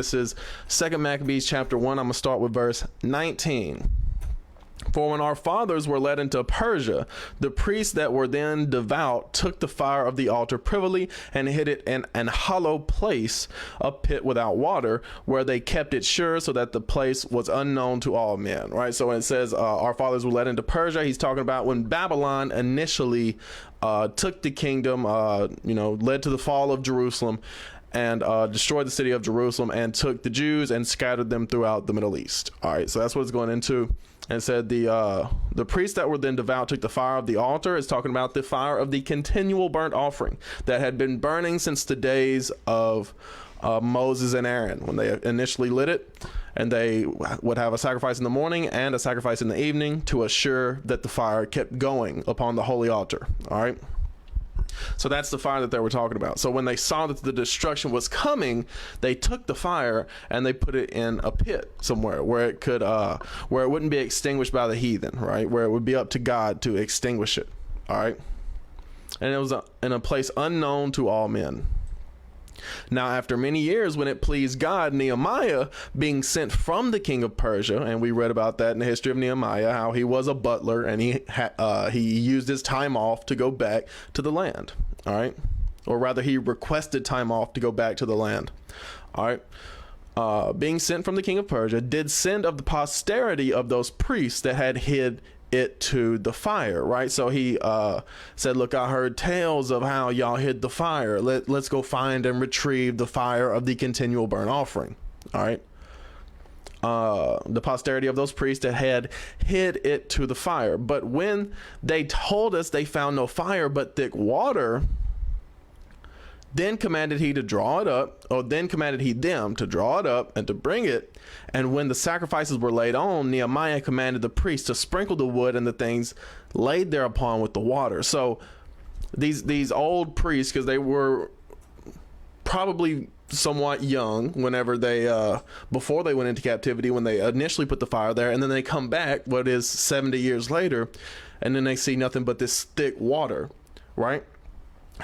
This is 2 Maccabees chapter 1. I'm going to start with verse 19. For when our fathers were led into Persia, the priests that were then devout took the fire of the altar privily and hid it in an hollow place, a pit without water, where they kept it sure, so that the place was unknown to all men. Right. So when it says our fathers were led into Persia, he's talking about when Babylon initially took the kingdom, led to the fall of Jerusalem, and destroyed the city of Jerusalem and took the Jews and scattered them throughout the Middle East. All right, so that's what it's going into. And it said the priests that were then devout took the fire of the altar. It's talking about the fire of the continual burnt offering that had been burning since the days of Moses and Aaron, when they initially lit it. And they would have a sacrifice in the morning and a sacrifice in the evening to assure that the fire kept going upon the holy altar. All right. So that's the fire that they were talking about. So when they saw that the destruction was coming, they took the fire and they put it in a pit somewhere where it could, where it wouldn't be extinguished by the heathen, right? Where it would be up to God to extinguish it. All right. And it was in a place unknown to all men. Now, after many years, when it pleased God, Nehemiah, being sent from the king of Persia, and we read about that in the history of Nehemiah, how he was a butler and he used his time off to go back to the land. All right. Or rather, he requested time off to go back to the land. All right. Being sent from the king of Persia, did send of the posterity of those priests that had hid it to the fire, right? So he said, look, I heard tales of how y'all hid the fire. Let's go find and retrieve the fire of the continual burnt offering. All right. The posterity of those priests that had hid it to the fire. But when they told us they found no fire but thick water, then commanded he to draw it up, or then commanded he them to draw it up and to bring it. And when the sacrifices were laid on, Nehemiah commanded the priests to sprinkle the wood and the things laid thereupon with the water. So these old priests, because they were probably somewhat young whenever they before they went into captivity, when they initially put the fire there, and then they come back, what is 70 years later, and then they see nothing but this thick water, right?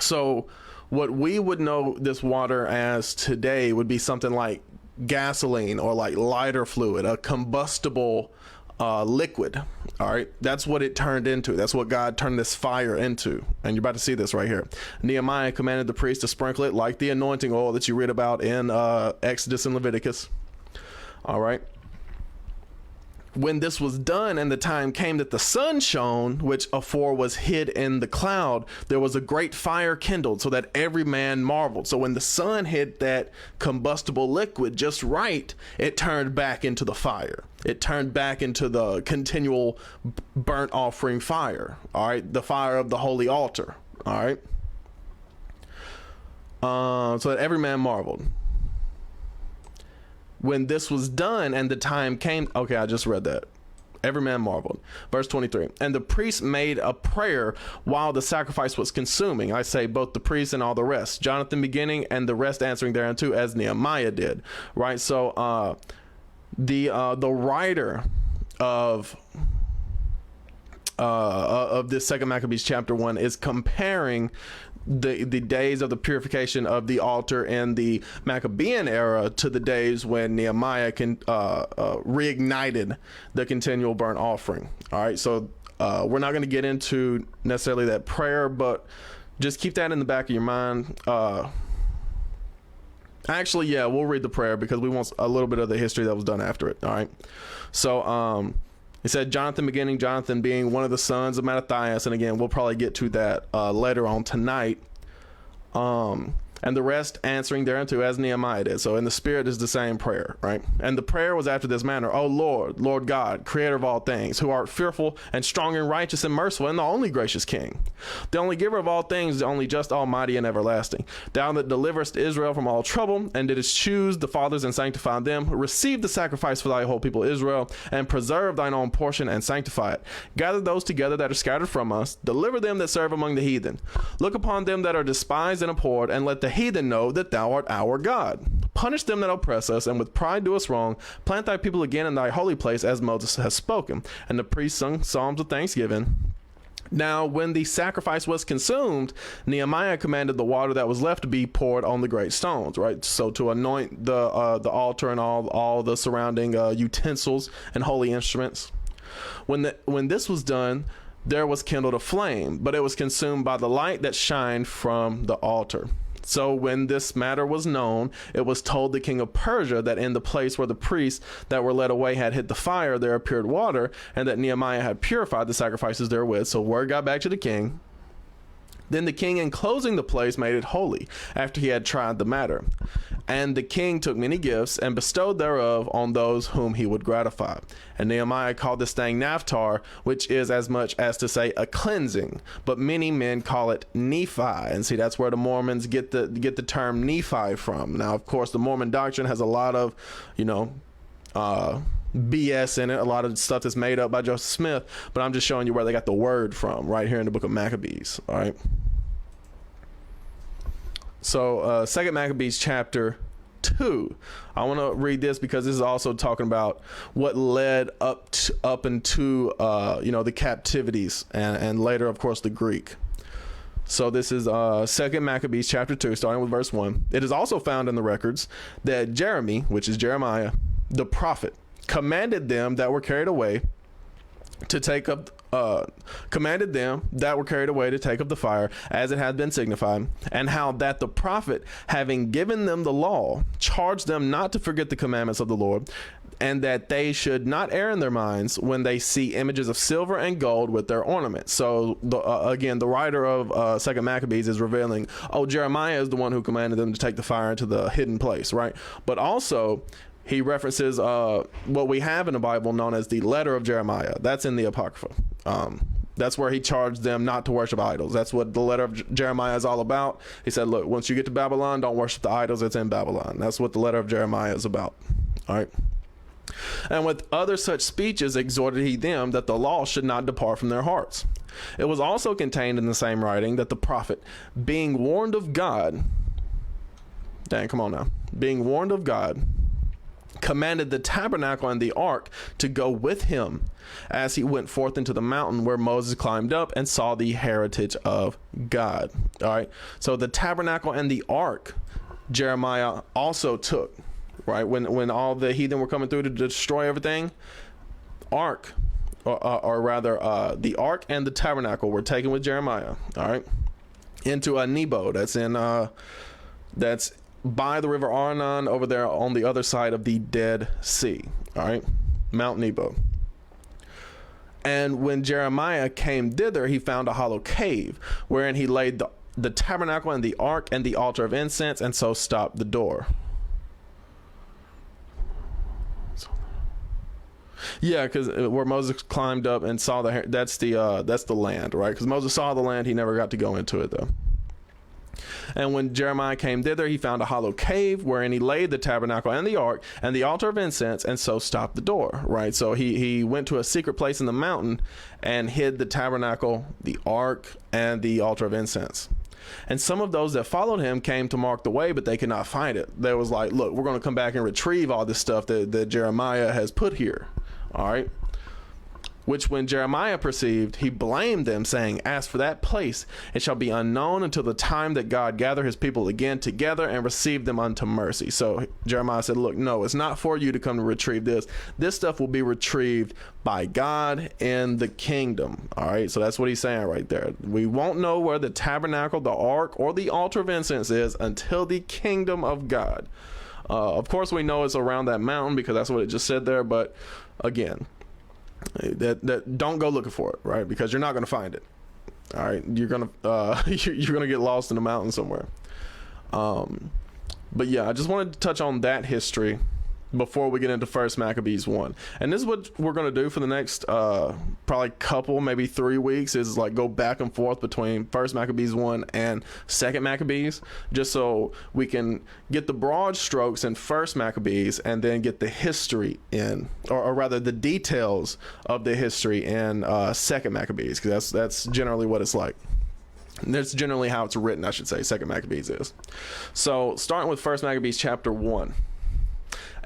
So what we would know this water as today would be something like gasoline or like lighter fluid, a combustible liquid. All right. That's what it turned into. That's what God turned this fire into. And you're about to see this right here. Nehemiah commanded the priest to sprinkle it like the anointing oil that you read about in Exodus and Leviticus. All right. When this was done and the time came that the sun shone, which afore was hid in the cloud, there was a great fire kindled, so that every man marveled. So when the sun hit that combustible liquid just right, it turned back into the fire. It turned back into the continual burnt offering fire. All right. The fire of the holy altar. All right. So that every man marveled. When this was done and the time came, okay, I just read that. Every man marveled. Verse 23. And the priest made a prayer while the sacrifice was consuming. I say both the priest and all the rest. Jonathan beginning and the rest answering thereunto, as Nehemiah did. Right. So the writer of this 2 Maccabees chapter 1 is comparing the days of the purification of the altar in the Maccabean era to the days when Nehemiah reignited the continual burnt offering. All right. So we're not going to get into necessarily that prayer, but just keep that in the back of your mind. Actually, yeah, we'll read the prayer because we want a little bit of the history that was done after it. All right. So it said Jonathan beginning, Jonathan being one of the sons of Mattathias. And again, we'll probably get to that later on tonight. And the rest answering thereunto, as Nehemiah did. So in the spirit is the same prayer, right? And the prayer was after this manner: O Lord, Lord God, creator of all things, who art fearful and strong and righteous and merciful, and the only gracious King, the only giver of all things, the only just, almighty, and everlasting. Thou that deliverest Israel from all trouble, and didst choose the fathers and sanctify them, receive the sacrifice for thy whole people Israel, and preserve thine own portion and sanctify it. Gather those together that are scattered from us, deliver them that serve among the heathen. Look upon them that are despised and abhorred, and let the heathen know that thou art our God. Punish them that oppress us, and with pride do us wrong. Plant thy people again in thy holy place, as Moses has spoken. And the priest sung psalms of thanksgiving. Now, when the sacrifice was consumed, Nehemiah commanded the water that was left to be poured on the great stones, right? So to anoint the altar and all the surrounding utensils and holy instruments. When this was done, there was kindled a flame, but it was consumed by the light that shined from the altar. So when this matter was known, it was told the king of Persia that in the place where the priests that were led away had hit the fire, there appeared water, and that Nehemiah had purified the sacrifices therewith. So word got back to the king. Then the king, enclosing the place, made it holy, after he had tried the matter. And the king took many gifts, and bestowed thereof on those whom he would gratify. And Nehemiah called this thing Naphtah, which is as much as to say a cleansing, but many men call it Nephi. And see, that's where the Mormons get the term Nephi from. Now, of course, the Mormon doctrine has a lot of, BS in it, a lot of stuff that's made up by Joseph Smith, but I'm just showing you where they got the word from, right here in the book of Maccabees. All right. So 2 Maccabees chapter 2. I want to read this because this is also talking about what led up into the captivities and later, of course, the Greek. So this is 2 Maccabees chapter 2, starting with verse 1. It is also found in the records that Jeremy, which is Jeremiah, the prophet, commanded them that were carried away to take up the fire, as it had been signified, and how that the prophet, having given them the law, charged them not to forget the commandments of the Lord, and that they should not err in their minds when they see images of silver and gold with their ornaments. So again, the writer of 2 Maccabees is revealing, Jeremiah is the one who commanded them to take the fire into the hidden place, right? But also, he references what we have in the Bible known as the letter of Jeremiah. That's in the Apocrypha. That's where he charged them not to worship idols. That's what the letter of Jeremiah is all about. He said, look, once you get to Babylon, don't worship the idols that's in Babylon. That's what the letter of Jeremiah is about. All right. And with other such speeches exhorted he them that the law should not depart from their hearts. It was also contained in the same writing that the prophet, being warned of God, commanded the tabernacle and the ark to go with him as he went forth into the mountain where Moses climbed up and saw the heritage of God. All right. So the tabernacle and the ark Jeremiah also took, right? When all the heathen were coming through to destroy everything, the ark and the tabernacle were taken with Jeremiah. All right. Into a Nebo that's by the river Arnon over there on the other side of the Dead Sea. All right. Mount Nebo. And when Jeremiah came thither, he found a hollow cave wherein he laid the tabernacle and the ark and the altar of incense, and so stopped the door. Yeah, because where Moses climbed up and saw that's the land, right? Because Moses saw the land, he never got to go into it though. And when Jeremiah came thither, he found a hollow cave wherein he laid the tabernacle and the ark and the altar of incense, and so stopped the door, right? So he went to a secret place in the mountain and hid the tabernacle, the ark, and the altar of incense. And some of those that followed him came to mark the way, but they could not find it. They was like, look, we're going to come back and retrieve all this stuff that Jeremiah has put here. All right. Which when Jeremiah perceived, he blamed them, saying, as for that place, it shall be unknown until the time that God gather his people again together and receive them unto mercy. So Jeremiah said, look, no, it's not for you to come to retrieve this. This stuff will be retrieved by God in the kingdom. All right. So that's what he's saying right there. We won't know where the tabernacle, the ark, or the altar of incense is until the kingdom of God. Of course, we know it's around that mountain because that's what it just said there. But again, that don't go looking for it, right? Because you're not going to find it. All right, you're gonna get lost in the mountain somewhere. But yeah, I just wanted to touch on that history before we get into First Maccabees 1. And this is what we're going to do for the next probably couple, maybe 3 weeks, is like go back and forth between First Maccabees 1 and Second Maccabees, just so we can get the broad strokes in First Maccabees and then get the history in, or rather the details of the history in Second Maccabees, because that's generally what it's like. That's generally how it's written, I should say. Second Maccabees is. So starting with First Maccabees chapter 1.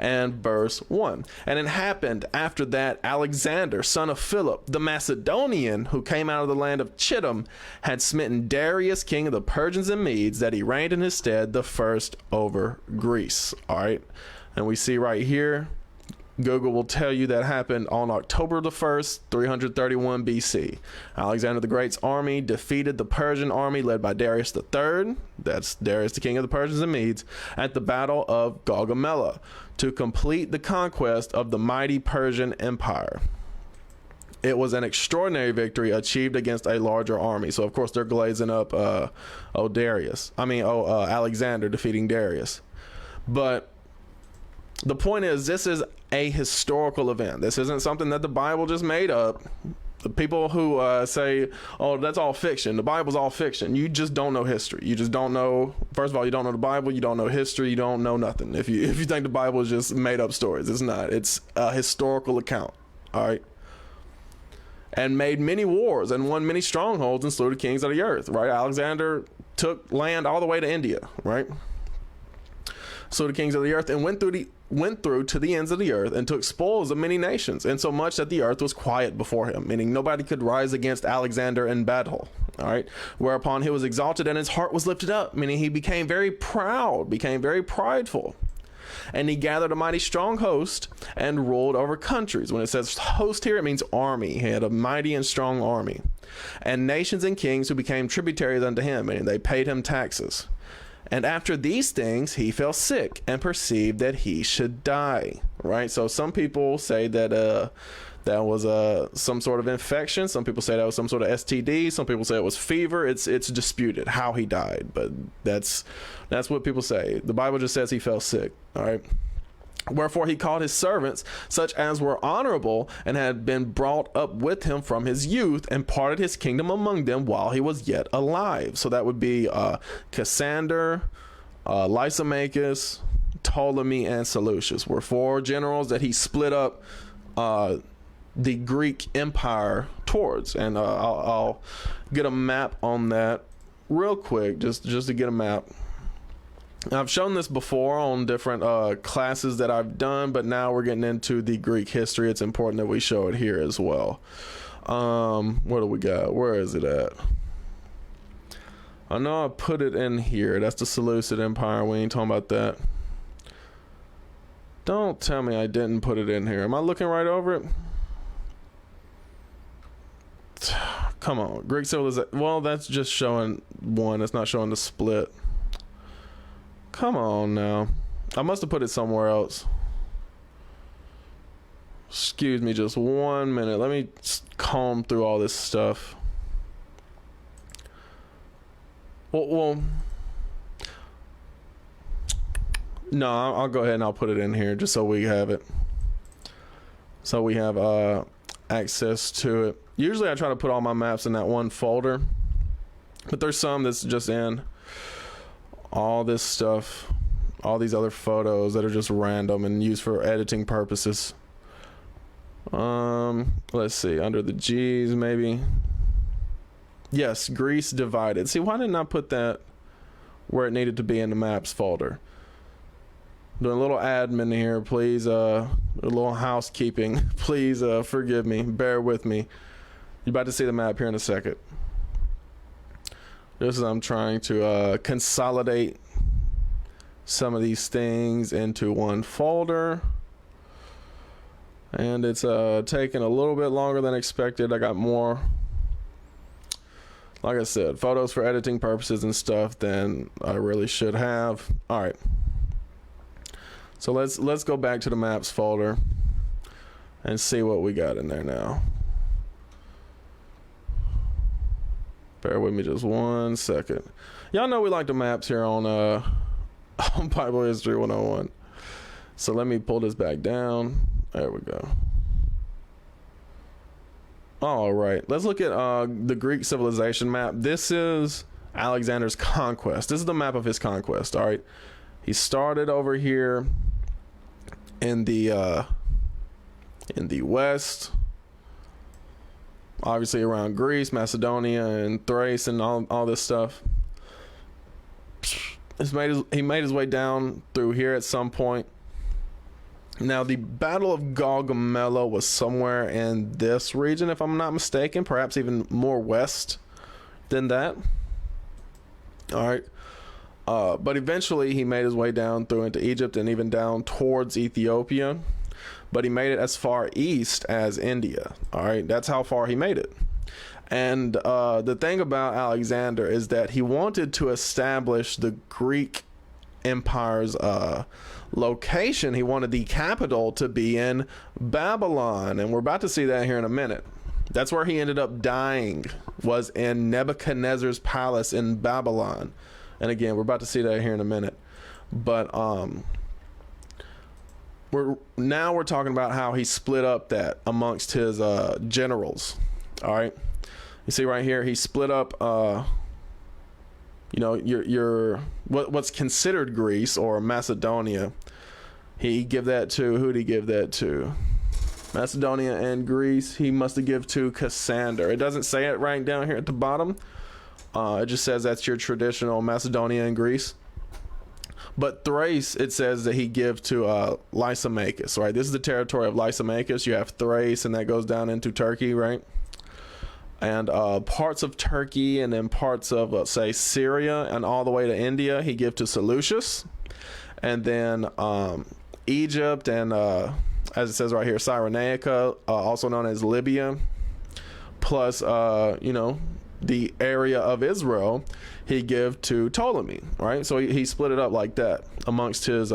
and verse 1. And it happened after that Alexander, son of Philip, the Macedonian, who came out of the land of Chittim, had smitten Darius, king of the Persians and Medes, that he reigned in his stead the first over Greece. All right. And we see right here, Google will tell you that happened on October the 1st, 331 BC. Alexander the Great's army defeated the Persian army led by Darius III, that's Darius the king of the Persians and Medes, at the Battle of Gaugamela to complete the conquest of the mighty Persian Empire. It was an extraordinary victory achieved against a larger army. So, of course, they're glazing up Alexander defeating Darius. But the point is, this is a historical event. This isn't something that the Bible just made up. The people who say, oh, that's all fiction. The Bible's all fiction. You just don't know history. You just don't know. First of all, you don't know the Bible. You don't know history. You don't know nothing. If you think the Bible is just made up stories, it's not. It's a historical account. All right. And made many wars and won many strongholds and slew the kings of the earth. Right. Alexander took land all the way to India. Right. Slew the kings of the earth and went through to the ends of the earth and took spoils of many nations, and so much that the earth was quiet before him, meaning nobody could rise against Alexander in battle. All right. Whereupon he was exalted and his heart was lifted up, meaning he became very proud, became very prideful. And he gathered a mighty strong host and ruled over countries. When it says host here, it means army. He had a mighty and strong army. And nations and kings who became tributaries unto him, meaning they paid him taxes. And after these things, he fell sick and perceived that he should die. Right. So some people say that that was some sort of infection. Some people say that was some sort of STD. Some people say it was fever. It's disputed how he died, but that's what people say. The Bible just says he fell sick. All right. Wherefore he called his servants, such as were honorable and had been brought up with him from his youth, and parted his kingdom among them while he was yet alive. So that would be Cassander, Lysimachus, Ptolemy, and Seleucus were 4 generals that he split up the Greek Empire towards. And I'll get a map on that real quick, just to get a map. I've shown this before on different classes that I've done, but now we're getting into the Greek history. It's important that we show it here as well. What do we got? Where is it at? I know I put it in here. That's the Seleucid Empire. We ain't talking about that. Don't tell me I didn't put it in here. Am I looking right over it? Come on. Greek civilization. Well, that's just showing one. It's not showing the split. Come on now. I must have put it somewhere else. Excuse me just 1 minute. Let me comb through all this stuff. Well, no, I'll go ahead and I'll put it in here just so we have it. So we have access to it. Usually I try to put all my maps in that one folder, but there's some that's just in all this stuff, all these other photos that are just random and used for editing purposes. Let's see, under the G's maybe. Yes, Greece divided. See, why didn't I put that where it needed to be in the maps folder? Doing a little admin here, please. A little housekeeping. Please forgive me. Bear with me. You're about to see the map here in a second. Just as I'm trying to consolidate some of these things into one folder. And it's taking a little bit longer than expected. I got more, like I said, photos for editing purposes and stuff than I really should have. All right. So let's go back to the maps folder and see what we got in there now. Bear with me just 1 second. Y'all know we like the maps here on Bible History 101. So let me pull this back down. There we go. All right. Let's look at the Greek civilization map. This is Alexander's conquest. This is the map of his conquest. All right. He started over here in the west. Obviously around Greece, Macedonia, and Thrace, and all this stuff. He made his way down through here at some point. Now, the Battle of Gaugamela was somewhere in this region, if I'm not mistaken, perhaps even more west than that. All right. But eventually he made his way down through into Egypt and even down towards Ethiopia. But he made it as far east as India. All right. That's how far he made it. And the thing about Alexander is that he wanted to establish the Greek Empire's location. He wanted the capital to be in Babylon, and we're about to see that here in a minute. That's where he ended up dying, was in Nebuchadnezzar's palace in Babylon. And again, we're about to see that here in a minute. But we're talking about how he split up that amongst his generals. All right, you see right here, he split up your what's considered Greece or Macedonia. He give that to, who did he give that to? Macedonia and Greece. He must have give to Cassander. It doesn't say it right down here at the bottom. It just says that's your traditional Macedonia and Greece. But Thrace, it says that he give to Lysimachus, right? This is the territory of Lysimachus. You have Thrace, and that goes down into Turkey, right? And parts of Turkey, and then parts of, let's say, Syria, and all the way to India, he give to Seleucus. And then Egypt, and as it says right here, Cyrenaica, also known as Libya, plus, the area of Israel, he give to Ptolemy, right? So he split it up like that amongst his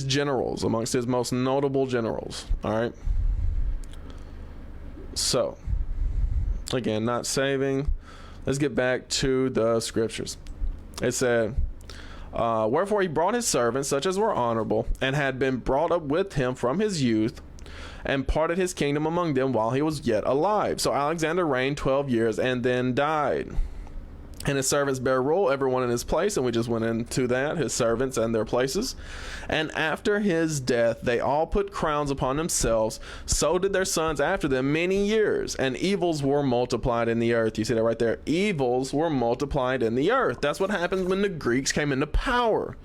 generals, amongst his most notable generals, all right? So, again, not saving. Let's get back to the scriptures. It said, wherefore he brought his servants, such as were honorable, and had been brought up with him from his youth, and parted his kingdom among them while he was yet alive. So Alexander reigned 12 years and then died. And his servants bare rule, everyone in his place, and we just went into that, his servants and their places. And after his death, they all put crowns upon themselves. So did their sons after them many years. And evils were multiplied in the earth. You see that right there? Evils were multiplied in the earth. That's what happened when the Greeks came into power.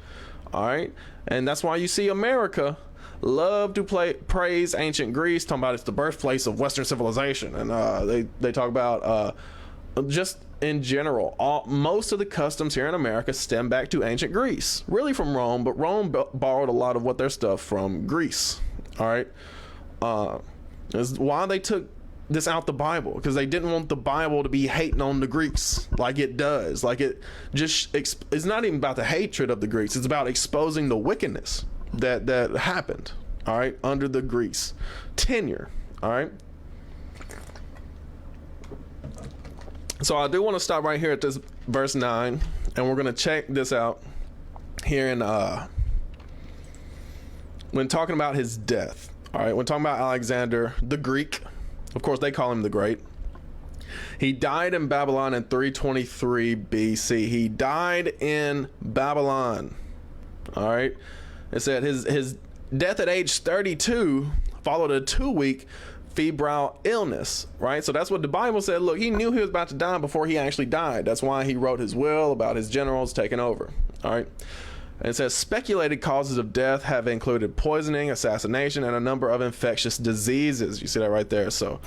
All right? And that's why you see America love to praise ancient Greece, talking about it's the birthplace of Western civilization. And they talk about just in general, most of the customs here in America stem back to ancient Greece, really from Rome, but Rome borrowed a lot of their stuff from Greece. All right, is why they took this out the Bible, because they didn't want the Bible to be hating on the Greeks like it does. Like it just, it's not even about the hatred of the Greeks. It's about exposing the wickedness that happened. All right, under the Greeks tenure. All right. So I do want to stop right here at this verse 9, and we're going to check this out here in when talking about his death. All right, when talking about Alexander the Greek, of course they call him the Great. He died in Babylon in 323 BC. He died in Babylon. All right, it said his death at age 32 followed a 2-week febrile illness, right? So that's what the Bible said. Look, he knew he was about to die before he actually died. That's why he wrote his will about his generals taking over. All right. And it says speculated causes of death have included poisoning, assassination, and a number of infectious diseases. You see that right there. So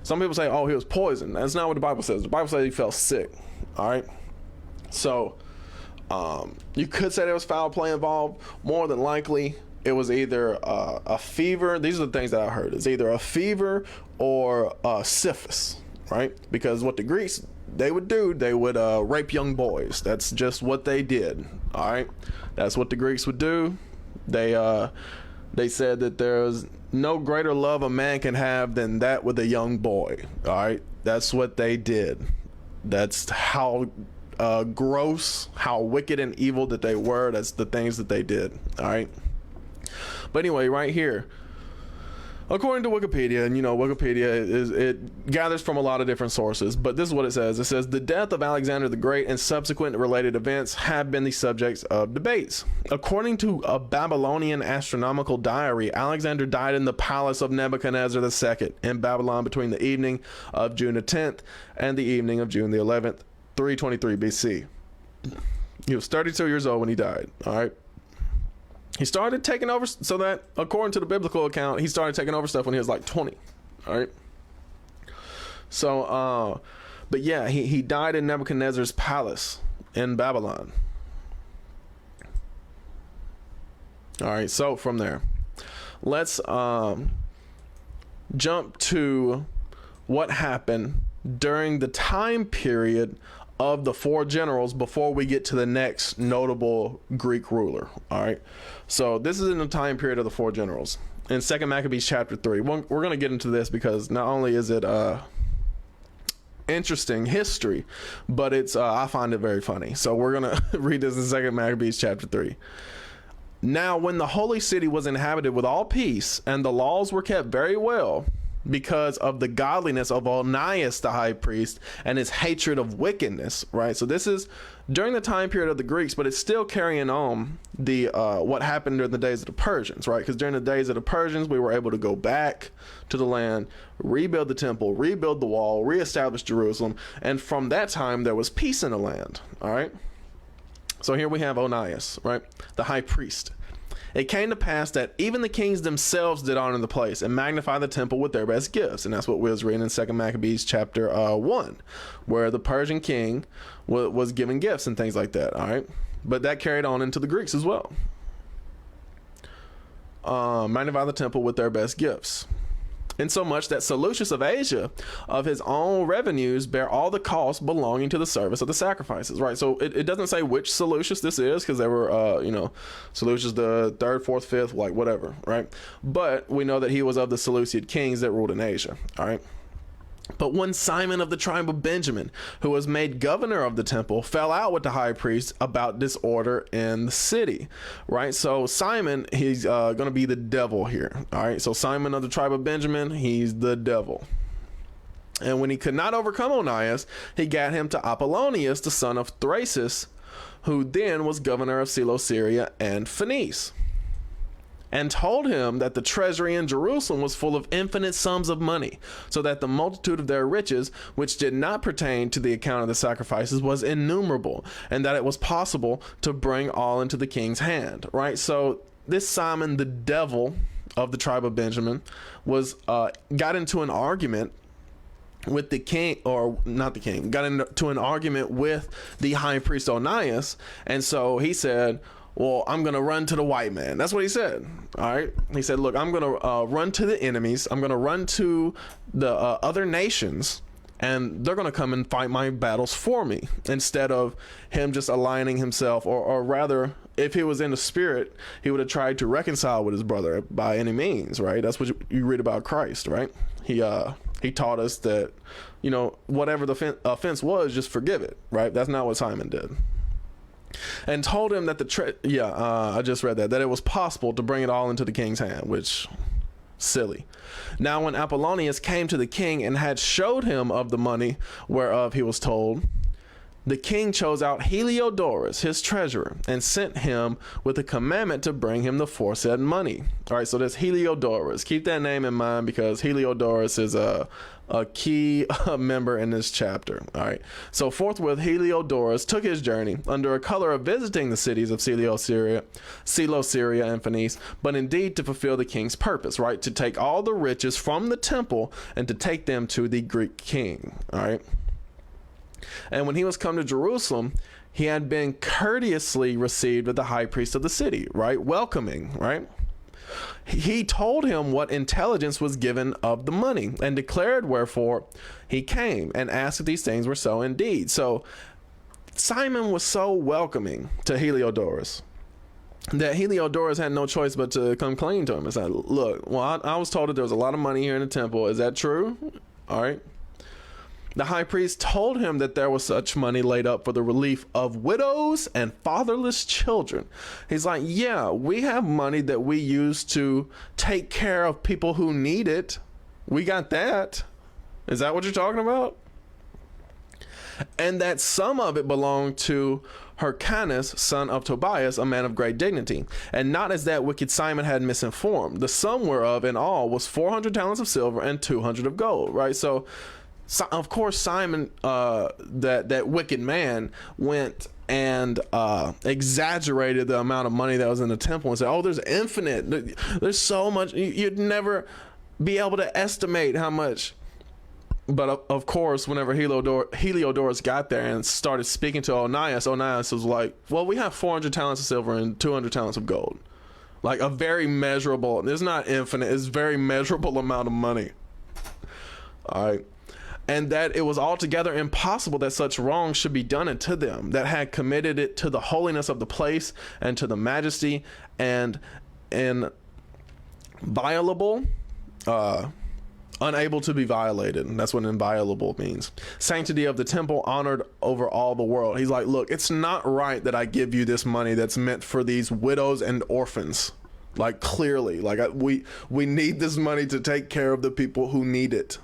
some people say, oh, he was poisoned. That's not what the Bible says. The Bible says he fell sick. All right. So you could say there was foul play involved. More than likely, it was either a fever. These are the things that I heard. It's either a fever or syphilis, right? Because what the Greeks, they would do, they would rape young boys. That's just what they did, all right? That's what the Greeks would do. They said that there's no greater love a man can have than that with a young boy, all right? That's what they did. That's how gross, how wicked and evil that they were. That's the things that they did, all right? But anyway, right here, according to Wikipedia, and Wikipedia it gathers from a lot of different sources, but this is what it says. It says the death of Alexander the Great and subsequent related events have been the subjects of debates. According to a Babylonian astronomical diary, Alexander died in the palace of Nebuchadnezzar II in Babylon between the evening of June the 10th and the evening of June the 11th, 323 BC. He was 32 years old when he died. All right. He started taking over, so that according to the biblical account, he started taking over stuff when he was like 20. All right. So, but yeah, he died in Nebuchadnezzar's palace in Babylon. All right. So from there, let's jump to what happened during the time period of the four generals before we get to the next notable Greek ruler. All right. So this is in the time period of the four generals in 2 Maccabees chapter 3. We're going to get into this because not only is it interesting history, but it's I find it very funny. So we're going to read this in 2 Maccabees chapter 3. Now, when the holy city was inhabited with all peace, and the laws were kept very well, because of the godliness of Onias the high priest and his hatred of wickedness, right? So this is during the time period of the Greeks, but it's still carrying on the what happened during the days of the Persians, right? Because during the days of the Persians, we were able to go back to the land, rebuild the temple, rebuild the wall, reestablish Jerusalem, and from that time there was peace in the land. All right. So here we have Onias, right? The high priest. It came to pass that even the kings themselves did honor the place and magnify the temple with their best gifts. And that's what we was reading in 2 Maccabees chapter 1, where the Persian king was giving gifts and things like that. All right. But that carried on into the Greeks as well. Magnify the temple with their best gifts. Insomuch that Seleucus of Asia, of his own revenues, bear all the costs belonging to the service of the sacrifices. Right. So it doesn't say which Seleucus this is, because there were, Seleucus the third, fourth, fifth, like whatever. Right. But we know that he was of the Seleucid kings that ruled in Asia. All right. But when Simon of the tribe of Benjamin, who was made governor of the temple, fell out with the high priest about disorder in the city, right? So Simon, he's going to be the devil here, all right? So Simon of the tribe of Benjamin, he's the devil. And when he could not overcome Onias, he got him to Apollonius, the son of Thrasis, who then was governor of Celesyria and Phoenice, and told him that the treasury in Jerusalem was full of infinite sums of money, so that the multitude of their riches, which did not pertain to the account of the sacrifices, was innumerable, and that it was possible to bring all into the king's hand. Right? So this Simon, the devil of the tribe of Benjamin, was got into an argument with the king, or not the king, got into an argument with the high priest Onias, and so he said, well, I'm going to run to the white man. That's what he said. All right. He said, look, I'm going to run to the enemies. I'm going to run to the other nations, and they're going to come and fight my battles for me, instead of him just aligning himself, or rather, if he was in the spirit, he would have tried to reconcile with his brother by any means. Right. That's what you read about Christ. Right. He taught us that, whatever the offense was, just forgive it. Right. That's not what Simon did. And told him that I just read that it was possible to bring it all into the king's hand, which silly. Now when Apollonius came to the king and had showed him of the money whereof he was told, the king chose out Heliodorus, his treasurer, and sent him with a commandment to bring him the foresaid money. All right, so there's Heliodorus. Keep that name in mind, because Heliodorus is a key member in this chapter. All right, so forthwith Heliodorus took his journey under a color of visiting the cities of Celesyria and Phoenice, but indeed to fulfill the king's purpose, right, to take all the riches from the temple and to take them to the Greek king. All right. And when he was come to Jerusalem, he had been courteously received with the high priest of the city, right? Welcoming, right? He told him what intelligence was given of the money, and declared wherefore he came, and asked if these things were so indeed. So Simon was so welcoming to Heliodorus that Heliodorus had no choice but to come clean to him and say, look, well, I was told that there was a lot of money here in the temple. Is that true? All right. The high priest told him that there was such money laid up for the relief of widows and fatherless children. He's like, yeah, we have money that we use to take care of people who need it. We got that. Is that what you're talking about? And that some of it belonged to Hyrcanus, son of Tobias, a man of great dignity, and not as that wicked Simon had misinformed. The sum whereof in all was 400 talents of silver and 200 of gold. Right, so of course Simon, that wicked man, went and exaggerated the amount of money that was in the temple and said, oh, there's infinite, there's so much, you'd never be able to estimate how much. But of course, whenever Heliodorus got there and started speaking to Onias was like, well, we have 400 talents of silver and 200 talents of gold. Like a very measurable, it's not infinite, it's very measurable amount of money. All right. And that it was altogether impossible that such wrong should be done unto them that had committed it to the holiness of the place and to the majesty and inviolable, unable to be violated. And that's what inviolable means. Sanctity of the temple honored over all the world. He's like, look, it's not right that I give you this money that's meant for these widows and orphans. Like clearly, like we need this money to take care of the people who need it.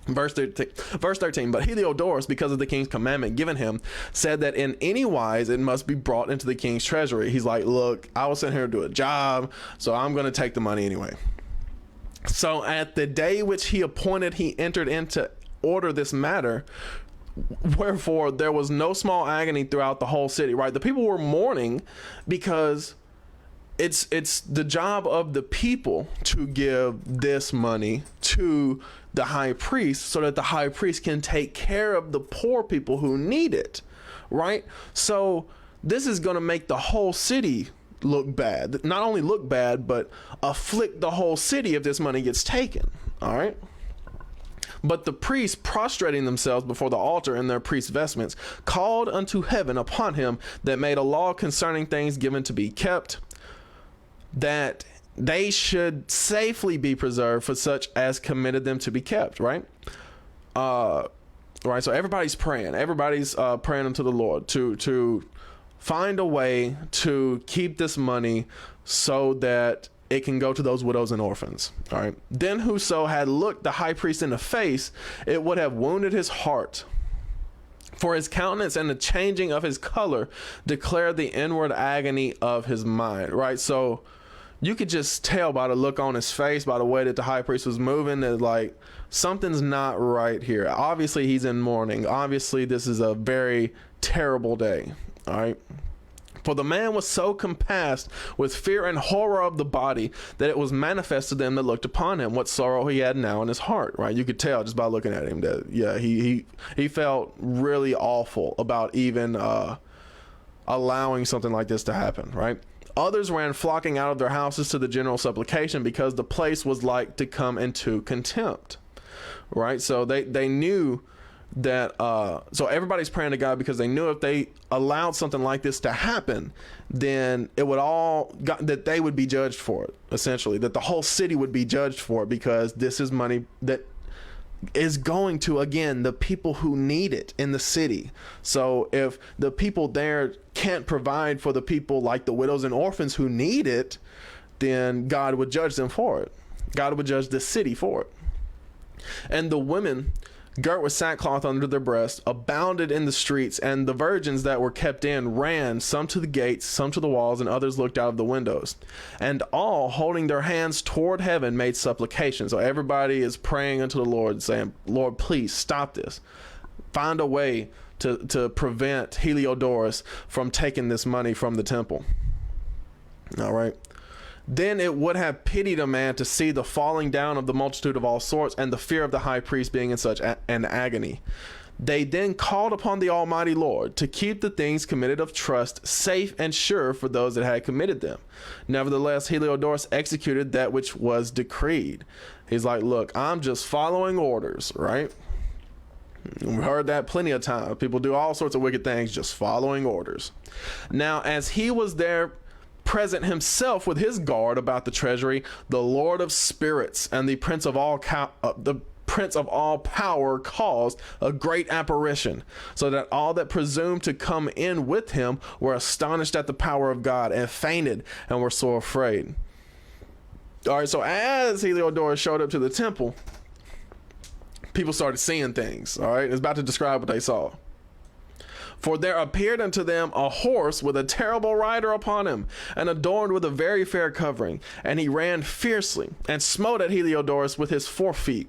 Verse 13, but Heliodorus, because of the king's commandment given him, said that in any wise it must be brought into the king's treasury. He's like, look, I was sent here to do a job, so I'm going to take the money anyway. So at the day which he appointed, he entered into order this matter, wherefore there was no small agony throughout the whole city, right? The people were mourning because it's the job of the people to give this money to the high priest so that the high priest can take care of the poor people who need it, right? So this is going to make the whole city look bad. Not only look bad, but afflict the whole city if this money gets taken, all right? But the priests, prostrating themselves before the altar in their priest's vestments, called unto heaven upon him that made a law concerning things given to be kept, that they should safely be preserved for such as committed them to be kept, right? Right. So everybody's praying. Everybody's praying unto the Lord to find a way to keep this money so that it can go to those widows and orphans. All right. Then whoso had looked the high priest in the face, it would have wounded his heart. For his countenance and the changing of his color declared the inward agony of his mind. Right. So you could just tell by the look on his face, by the way that the high priest was moving, that like something's not right here. Obviously, he's in mourning. Obviously, this is a very terrible day. All right. For the man was so compassed with fear and horror of the body that it was manifest to them that looked upon him what sorrow he had now in his heart. Right. You could tell just by looking at him that, yeah, he felt really awful about even allowing something like this to happen. Right. Others ran flocking out of their houses to the general supplication because the place was like to come into contempt. Right. So they knew that so everybody's praying to God because they knew if they allowed something like this to happen, then it would that they would be judged for it, essentially, that the whole city would be judged for it, because this is money that is going to, again, the people who need it in the city. So if the people there can't provide for the people like the widows and orphans who need it, then God would judge them for it. God would judge the city for it. And the women, girt with sackcloth under their breasts, abounded in the streets, and the virgins that were kept in ran, some to the gates, some to the walls, and others looked out of the windows. And all, holding their hands toward heaven, made supplication. So everybody is praying unto the Lord, saying, Lord, please stop this. Find a way to prevent Heliodorus from taking this money from the temple. All right. Then it would have pitied a man to see the falling down of the multitude of all sorts, and the fear of the high priest being in such an agony. They then called upon the Almighty Lord to keep the things committed of trust safe and sure for those that had committed them. Nevertheless, Heliodorus executed that which was decreed. He's like, look, I'm just following orders, right? We've heard that plenty of times. People do all sorts of wicked things just following orders. Now, as he was there present himself with his guard about the treasury, the Lord of spirits and the Prince of all power caused a great apparition, so that all that presumed to come in with him were astonished at the power of God, and fainted, and were sore afraid. All right, so as Heliodorus showed up to the temple, people started seeing things. All right, it's about to describe what they saw. For there appeared unto them a horse with a terrible rider upon him, and adorned with a very fair covering. And he ran fiercely, and smote at Heliodorus with his forefeet.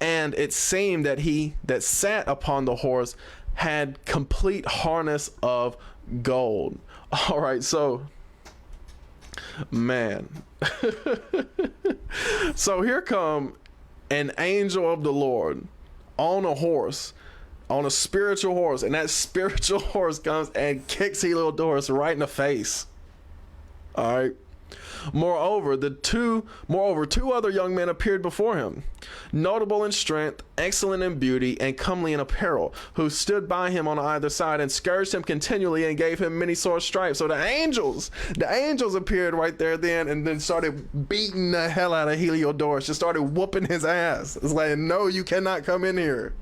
And it seemed that he that sat upon the horse had complete harness of gold. All right, so man. So here come an angel of the Lord on a horse, on a spiritual horse, and that spiritual horse comes and kicks Heliodorus right in the face. All right. Moreover, two other young men appeared before him, notable in strength, excellent in beauty, and comely in apparel, who stood by him on either side and scourged him continually and gave him many sore stripes. So the angels appeared right there then, and then started beating the hell out of Heliodorus, just started whooping his ass. It's like, no, you cannot come in here.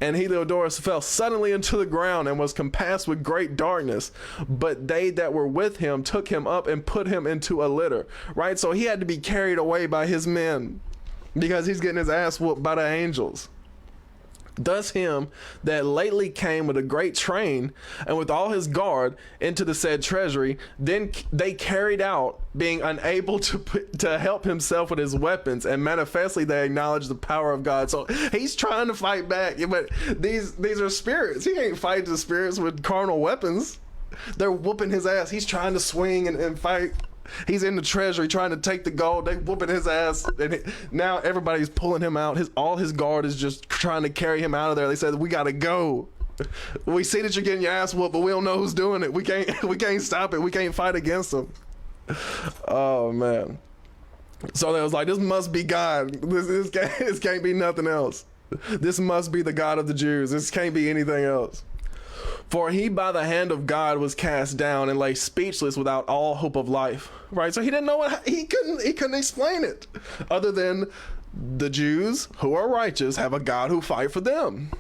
And Heliodorus fell suddenly into the ground and was compassed with great darkness. But they that were with him took him up and put him into a litter. Right? So he had to be carried away by his men because he's getting his ass whooped by the angels. Thus him that lately came with a great train and with all his guard into the said treasury, then they carried out, being unable to help himself with his weapons, and manifestly they acknowledged the power of God. So he's trying to fight back, but these are spirits. He ain't fighting the spirits with carnal weapons. They're whooping his ass. He's trying to swing and fight. He's in the treasury trying to take the gold. They whooping his ass, and now everybody's pulling him out. All his guard is just trying to carry him out of there. They said, "We gotta go. We see that you're getting your ass whooped, but we don't know who's doing it. We can't stop it. We can't fight against them." Oh man! So they was like, "This must be God. This can't be nothing else. This must be the God of the Jews. This can't be anything else." For he by the hand of God was cast down and lay speechless without all hope of life. Right? So he didn't know he couldn't explain it. Other than the Jews who are righteous have a God who fight for them.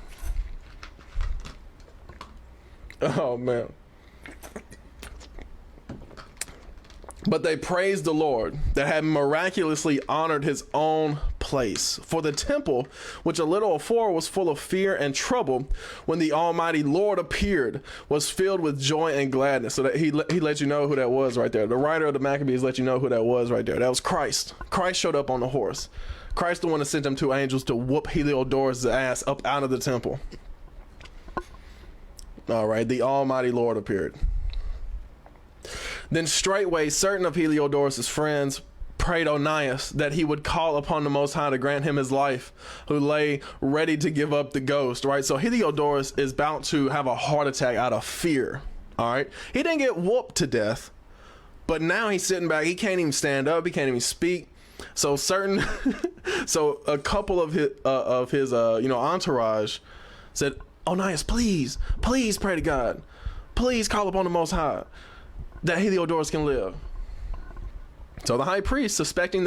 Oh man. But they praised the Lord that had miraculously honored his own place. For the temple, which a little afore was full of fear and trouble, when the Almighty Lord appeared, was filled with joy and gladness. So that he let you know who that was right there. The writer of the Maccabees let you know who that was right there. That was Christ. Christ showed up on the horse. Christ the one that sent them two angels to whoop Heliodorus' ass up out of the temple. All right, the Almighty Lord appeared. Then straightway certain of Heliodorus' friends prayed Onias that he would call upon the Most High to grant him his life, who lay ready to give up the ghost. Right, so Heliodorus is about to have a heart attack out of fear. All right, he didn't get whooped to death, but now he's sitting back. He can't even stand up. He can't even speak. So so a couple of his entourage said, "Onias, please pray to God. Please call upon the Most High that Heliodorus can live." So the high priest, suspecting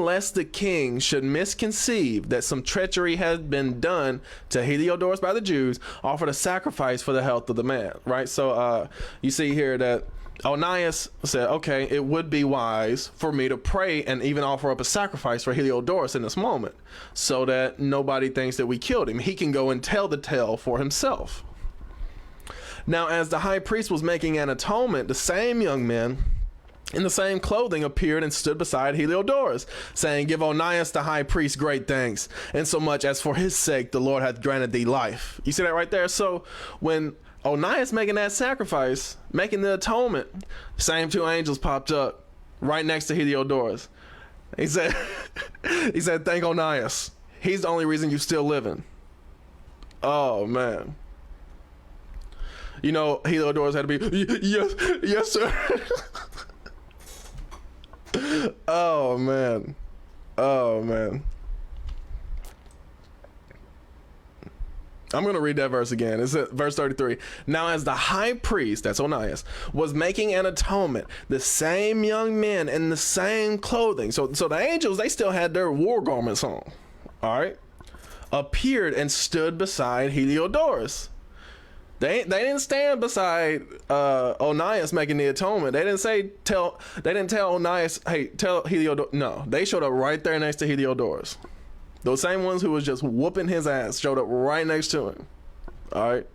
lest the king should misconceive that some treachery had been done to Heliodorus by the Jews, offered a sacrifice for the health of the man. Right. So you see here that Onias said, "Okay, it would be wise for me to pray and even offer up a sacrifice for Heliodorus in this moment, so that nobody thinks that we killed him. He can go and tell the tale for himself." Now, as the high priest was making an atonement, the same young men in the same clothing appeared and stood beside Heliodorus, saying, "Give Onias the high priest great thanks, insomuch as for his sake the Lord hath granted thee life." You see that right there? So when Onias making that sacrifice, making the atonement, the same two angels popped up right next to Heliodorus. He said, "Thank Onias. He's the only reason you're still living." Oh man. You know, Heliodorus had to be, yes, sir. Oh man. I'm going to read that verse again. It's verse 33. Now as the high priest, that's Onias, was making an atonement, the same young men in the same clothing. So the angels, they still had their war garments on. All right. Appeared and stood beside Heliodorus. They didn't stand beside Onias making the atonement. They didn't tell Onias, "Hey, tell Heliodorus." No, they showed up right there next to Heliodorus. Those same ones who was just whooping his ass showed up right next to him. All right,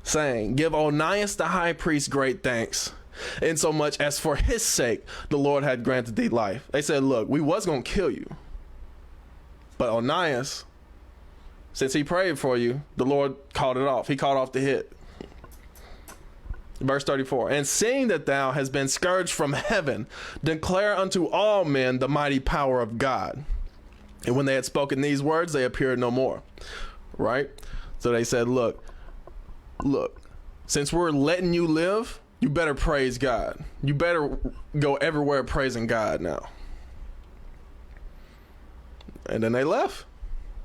saying, "Give Onias the high priest great thanks, insomuch as for his sake the Lord had granted thee life." They said, "Look, we was gonna kill you, but Onias since he prayed for you, the Lord called it off. He called off the hit. Verse 34, and seeing that thou hast been scourged from heaven, declare unto all men the mighty power of God. And when they had spoken these words, they appeared no more. Right? So they said, look, since we're letting you live, you better praise God. You better go everywhere praising God now. And then they left.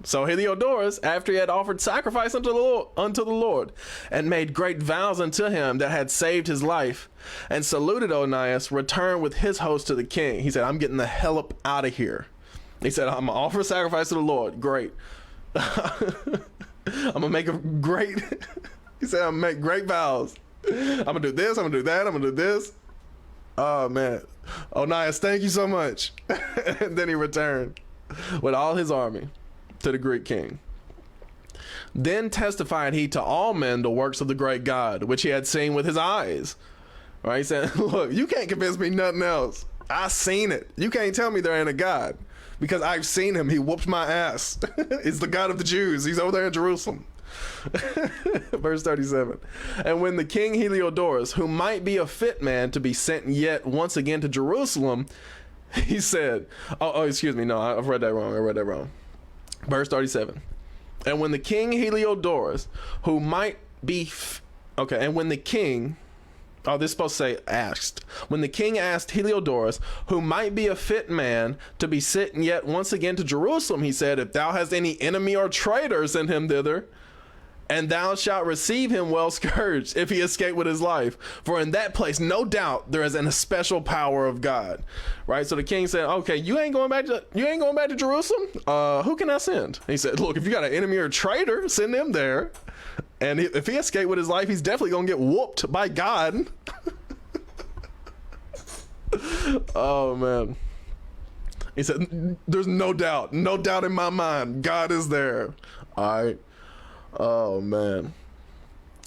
So Heliodorus, after he had offered sacrifice unto the Lord, and made great vows unto him that had saved his life, and saluted Onias, returned with his host to the king. He said, I'm getting the hell up out of here. He said, I'm going to offer sacrifice to the Lord. Great. I'm going to make a great, he said, I'm going to make great vows. I'm going to do this, I'm going to do that, I'm going to do this. Oh, man. Onias, thank you so much. And then he returned with all his army to the Greek king. Then testified he to all men the works of the great God, which he had seen with his eyes. Right? He said, look, you can't convince me nothing else. I seen it. You can't tell me there ain't a God, because I've seen him. He whooped my ass. It's the God of the Jews. He's over there in Jerusalem. Verse 37. And when the king Heliodorus, who might be a fit man to be sent yet once again to Jerusalem, he said, excuse me. No, I've read that wrong. Verse 37. And when the king Heliodorus, who might be, and when the king, this is supposed to say asked. When the king asked Heliodorus, who might be a fit man to be sent yet once again to Jerusalem, he said, if thou hast any enemy or traitor, send him thither, and thou shalt receive him well scourged, if he escape with his life. For in that place, no doubt, there is an especial power of God. Right? So the king said, okay, you ain't going back to Jerusalem? Who can I send? He said, look, if you got an enemy or traitor, send him there. And if he escaped with his life, he's definitely going to get whooped by God. Oh, man. He said, there's no doubt in my mind. God is there. All right. Oh, man.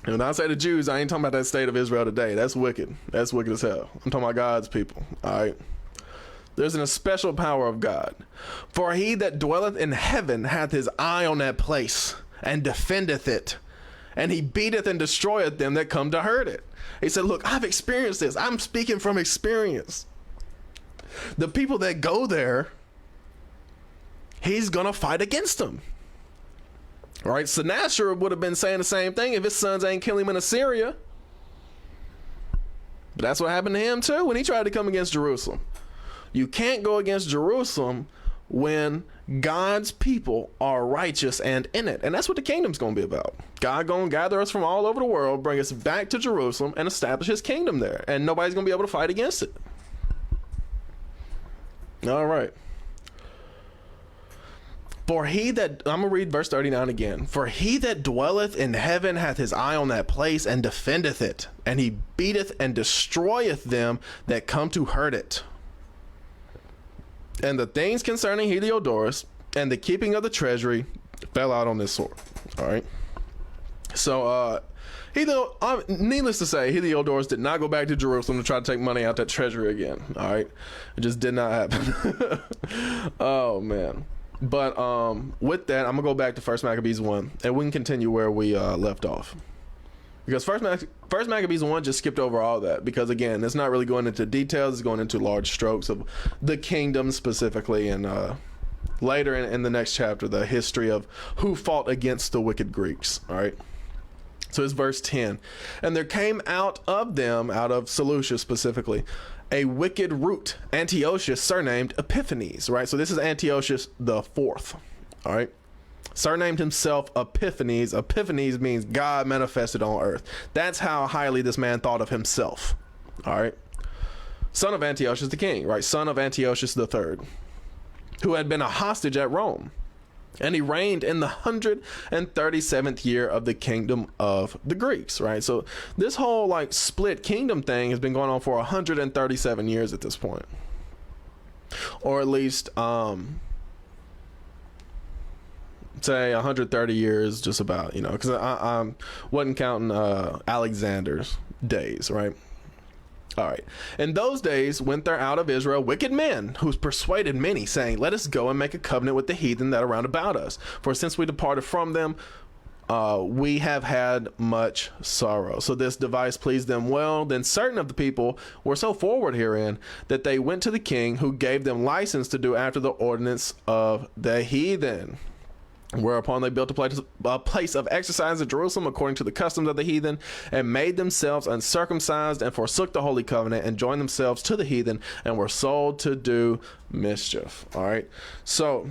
And when I say the Jews, I ain't talking about that state of Israel today. That's wicked. That's wicked as hell. I'm talking about God's people. All right. There's an especial power of God. For he that dwelleth in heaven hath his eye on that place, and defendeth it. And he beateth and destroyeth them that come to hurt it. He said, look, I've experienced this. I'm speaking from experience. The people that go there, he's going to fight against them. All right, Sennacherib would have been saying the same thing if his sons ain't killing him in Assyria. But that's what happened to him too when he tried to come against Jerusalem. You can't go against Jerusalem when God's people are righteous and in it. And that's what the kingdom's going to be about. God going to gather us from all over the world, bring us back to Jerusalem, and establish his kingdom there. And nobody's going to be able to fight against it. All right. For he that, I'm going to read verse 39 again. For he that dwelleth in heaven hath his eye on that place, and defendeth it. And he beateth and destroyeth them that come to hurt it. And the things concerning Heliodorus and the keeping of the treasury fell out on this sword. All right. So, needless to say, Heliodorus did not go back to Jerusalem to try to take money out that treasury again. All right. It just did not happen. Oh, man. But with that, I'm going to go back to 1 Maccabees 1, and we can continue where we left off. Because First Maccabees 1 just skipped over all that. Because, again, it's not really going into details. It's going into large strokes of the kingdom specifically. And later in the next chapter, the history of who fought against the wicked Greeks. All right. So it's verse 10. And there came out of them, out of Seleucia specifically, a wicked root, Antiochus, surnamed Epiphanes, right? So this is Antiochus the fourth, all right? Surnamed himself Epiphanes. Epiphanes means God manifested on earth. That's how highly this man thought of himself, all right? Son of Antiochus the king, right? Son of Antiochus the third, who had been a hostage at Rome. And he reigned in the 137th year of the kingdom of the Greeks, right? So this whole like split kingdom thing has been going on for 137 years at this point. Or at least, say 130 years, just about, you know, because I wasn't counting Alexander's days, right? All right. In those days went there out of Israel wicked men, who persuaded many, saying, let us go and make a covenant with the heathen that are round about us. For since we departed from them, we have had much sorrow. So this device pleased them well. Then certain of the people were so forward herein that they went to the king, who gave them license to do after the ordinance of the heathen. Whereupon they built a place of exercise at Jerusalem according to the customs of the heathen, and made themselves uncircumcised, and forsook the holy covenant, and joined themselves to the heathen, and were sold to do mischief. All right. So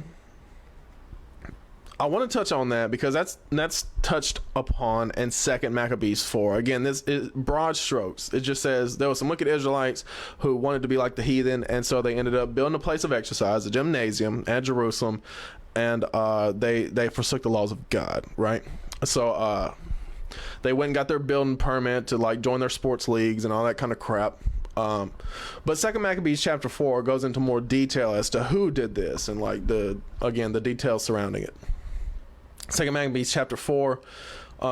I want to touch on that because that's touched upon in 2 Maccabees 4. Again, this is broad strokes. It just says there were some wicked Israelites who wanted to be like the heathen, and so they ended up building a place of exercise, a gymnasium at Jerusalem, and they forsook the laws of God, right? So they went and got their building permit to like join their sports leagues and all that kind of crap. But 2 Maccabees chapter 4 goes into more detail as to who did this and like the details surrounding it. 2 Maccabees chapter 4,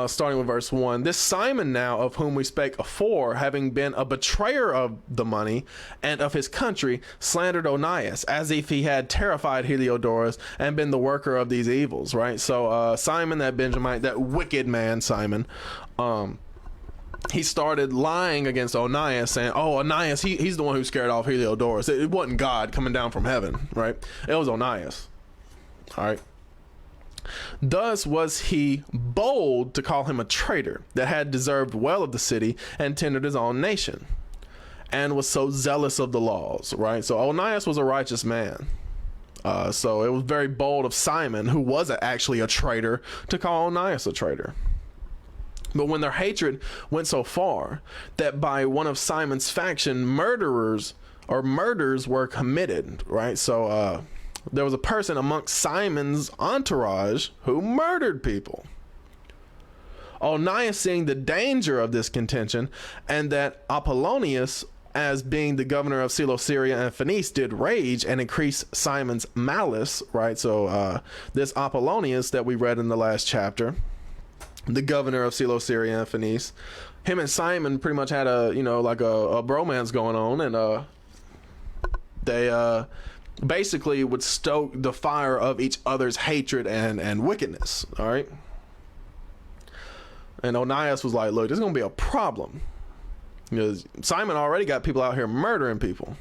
starting with verse 1. This Simon now, of whom we spake afore, having been a betrayer of the money and of his country, slandered Onias, as if he had terrified Heliodorus and been the worker of these evils, right? So Simon, that Benjamite, that wicked man Simon, he started lying against Onias, saying, oh, Onias, he's the one who scared off Heliodorus. It wasn't God coming down from heaven, right? It was Onias. All right. Thus was he bold to call him a traitor that had deserved well of the city and tendered his own nation, and was so zealous of the laws, right? So Onias was a righteous man. So it was very bold of Simon, who was actually a traitor, to call Onias a traitor. But when their hatred went so far that by one of Simon's faction murders were committed, right? So there was a person amongst Simon's entourage who murdered people. Onias, seeing the danger of this contention, and that Apollonius, as being the governor of Celesyria and Phoenice, did rage and increase Simon's malice, right? So this Apollonius that we read in the last chapter, the governor of Celesyria and Phoenice, him and Simon pretty much had a bromance going on, and they basically would stoke the fire of each other's hatred and wickedness. All right. And Onias was like, look, this is going to be a problem, because Simon already got people out here murdering people.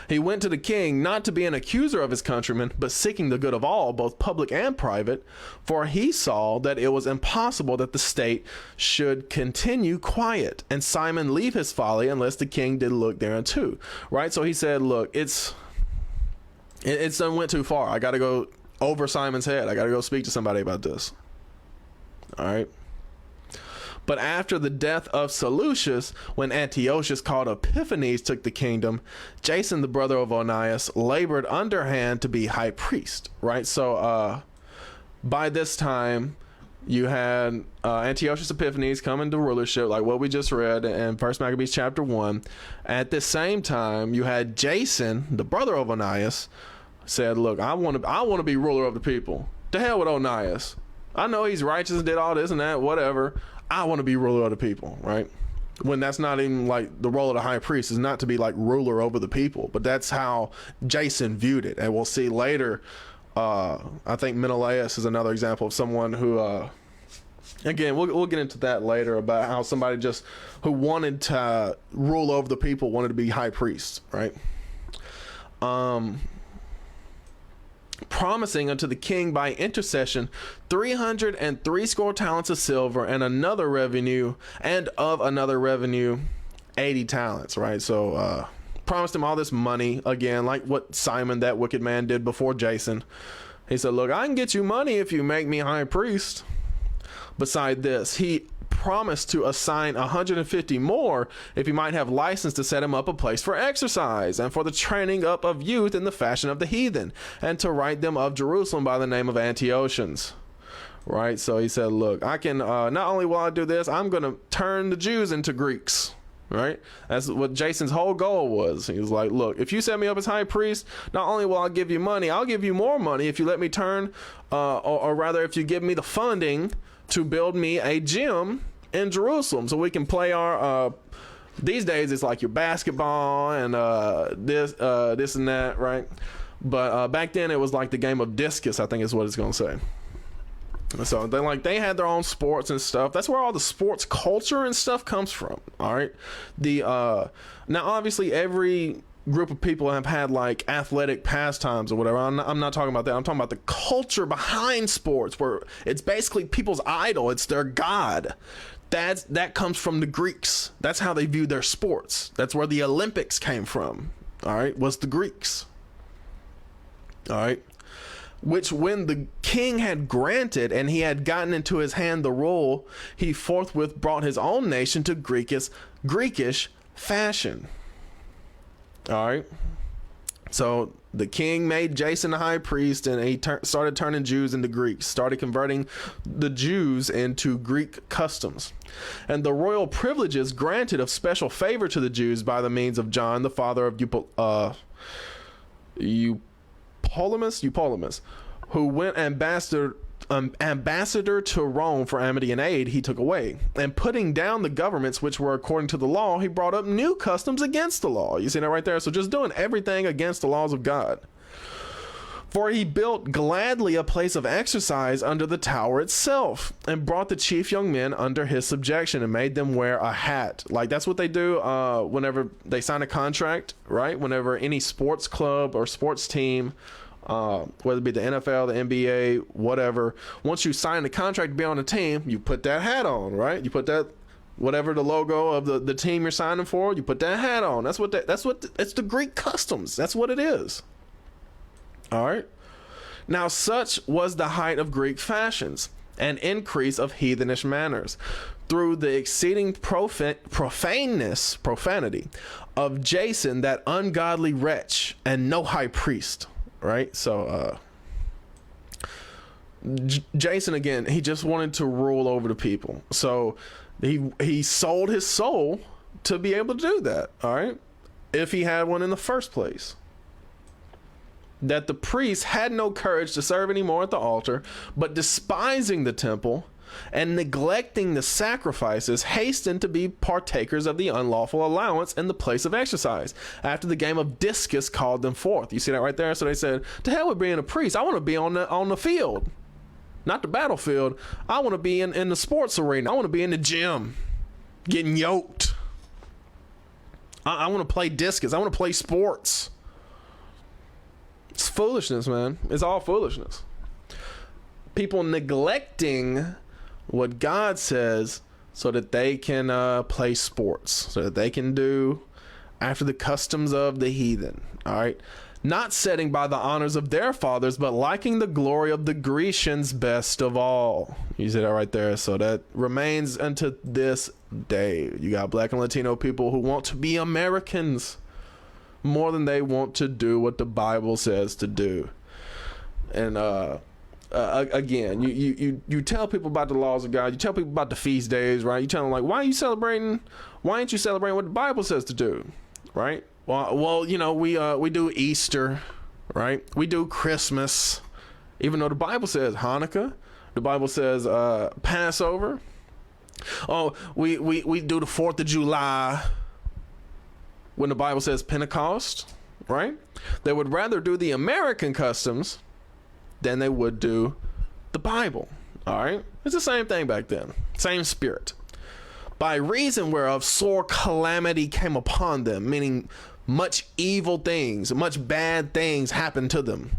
He went to the king, not to be an accuser of his countrymen, but seeking the good of all, both public and private, for he saw that it was impossible that the state should continue quiet, and Simon leave his folly unless the king did look thereunto. Right. So he said, look, it's done went too far. I got to go over Simon's head. I got to go speak to somebody about this. All right. But after the death of Seleucus, when Antiochus called Epiphanes took the kingdom, Jason, the brother of Onias, labored underhand to be high priest. Right. So by this time, you had Antiochus Epiphanes come into rulership, like what we just read in 1 Maccabees chapter 1. At the same time, you had Jason, the brother of Onias, said, look, I want to be ruler of the people. To hell with Onias. I know he's righteous and did all this and that, whatever. I want to be ruler of the people, right? When that's not even like the role of the high priest, is not to be like ruler over the people, but that's how Jason viewed it. And we'll see later, I think Menelaus is another example of someone who, again, we'll get into that later, about how somebody just who wanted to rule over the people wanted to be high priest, right? Promising unto the king by intercession 360 talents of silver, and another revenue, and of another revenue 80 talents, right? So promised him all this money, again, like what Simon, that wicked man, did before Jason. He said, look, I can get you money if you make me high priest. Beside this, he promised to assign 150 more if he might have license to set him up a place for exercise and for the training up of youth in the fashion of the heathen, and to write them of Jerusalem by the name of Antiochians. Right. So he said, look, I can not only will I do this, I'm going to turn the Jews into Greeks. Right. That's what Jason's whole goal was. He was like, look, if you set me up as high priest, not only will I give you money, I'll give you more money if you let me turn or rather, if you give me the funding to build me a gym in Jerusalem, so we can play our These days it's like your basketball and this and that, right? But back then it was like the game of discus, I think is what it's gonna say. So they had their own sports and stuff. That's where all the sports culture and stuff comes from. All right. Now obviously every group of people have had like athletic pastimes or whatever. I'm not talking about that. I'm talking about the culture behind sports, where it's basically people's idol. It's their god. That comes from the Greeks. That's how they view their sports. That's where the Olympics came from. All right, was the Greeks. All right. Which when the king had granted and he had gotten into his hand the rule, he forthwith brought his own nation to Greekish fashion. All right. So the king made Jason the high priest, and he started turning Jews into Greeks, started converting the Jews into Greek customs. And the royal privileges granted of special favor to the Jews by the means of John, the father of Eupolemus, who went ambassador to Rome for amity and aid, he took away. And putting down the governments which were according to the law, he brought up new customs against the law. You see that right there? So just doing everything against the laws of God. For he built gladly a place of exercise under the tower itself, and brought the chief young men under his subjection, and made them wear a hat. Like that's what they do whenever they sign a contract, right? Whenever any sports club or sports team, whether it be the NFL, the NBA, whatever, once you sign the contract to be on the team, you put that hat on, right? You put that, whatever the logo of the team you're signing for, you put that hat on. It's the Greek customs. That's what it is. All right. Now, such was the height of Greek fashions and increase of heathenish manners through the exceeding profanity of Jason, that ungodly wretch, and no high priest. Right. So Jason, again, he just wanted to rule over the people. So he sold his soul to be able to do that. All right. If he had one in the first place. That the priests had no courage to serve anymore at the altar, but despising the temple and neglecting the sacrifices, hastened to be partakers of the unlawful allowance in the place of exercise, after the game of discus called them forth. You see that right there? So they said, to hell with being a priest. I want to be on the field, not the battlefield. I want to be in the sports arena. I want to be in the gym getting yoked. I want to play discus. I want to play sports. It's foolishness, man. It's all foolishness. People neglecting what God says so that they can play sports, so that they can do after the customs of the heathen. All right. Not setting by the honors of their fathers, but liking the glory of the Grecians best of all. You see that right there? So that remains unto this day. You got Black and Latino people who want to be Americans more than they want to do what the Bible says to do. And again, you tell people about the laws of God. You tell people about the feast days, right? You tell them, like, why ain't you celebrating what the Bible says to do, right? Well, you know, we do Easter, right? We do Christmas, even though the Bible says Hanukkah. The Bible says Passover. Oh, we do the 4th of July, when the Bible says Pentecost, right? They would rather do the American customs than they would do the Bible. All right. It's the same thing back then. Same spirit. By reason whereof sore calamity came upon them, meaning much evil things, much bad things happened to them.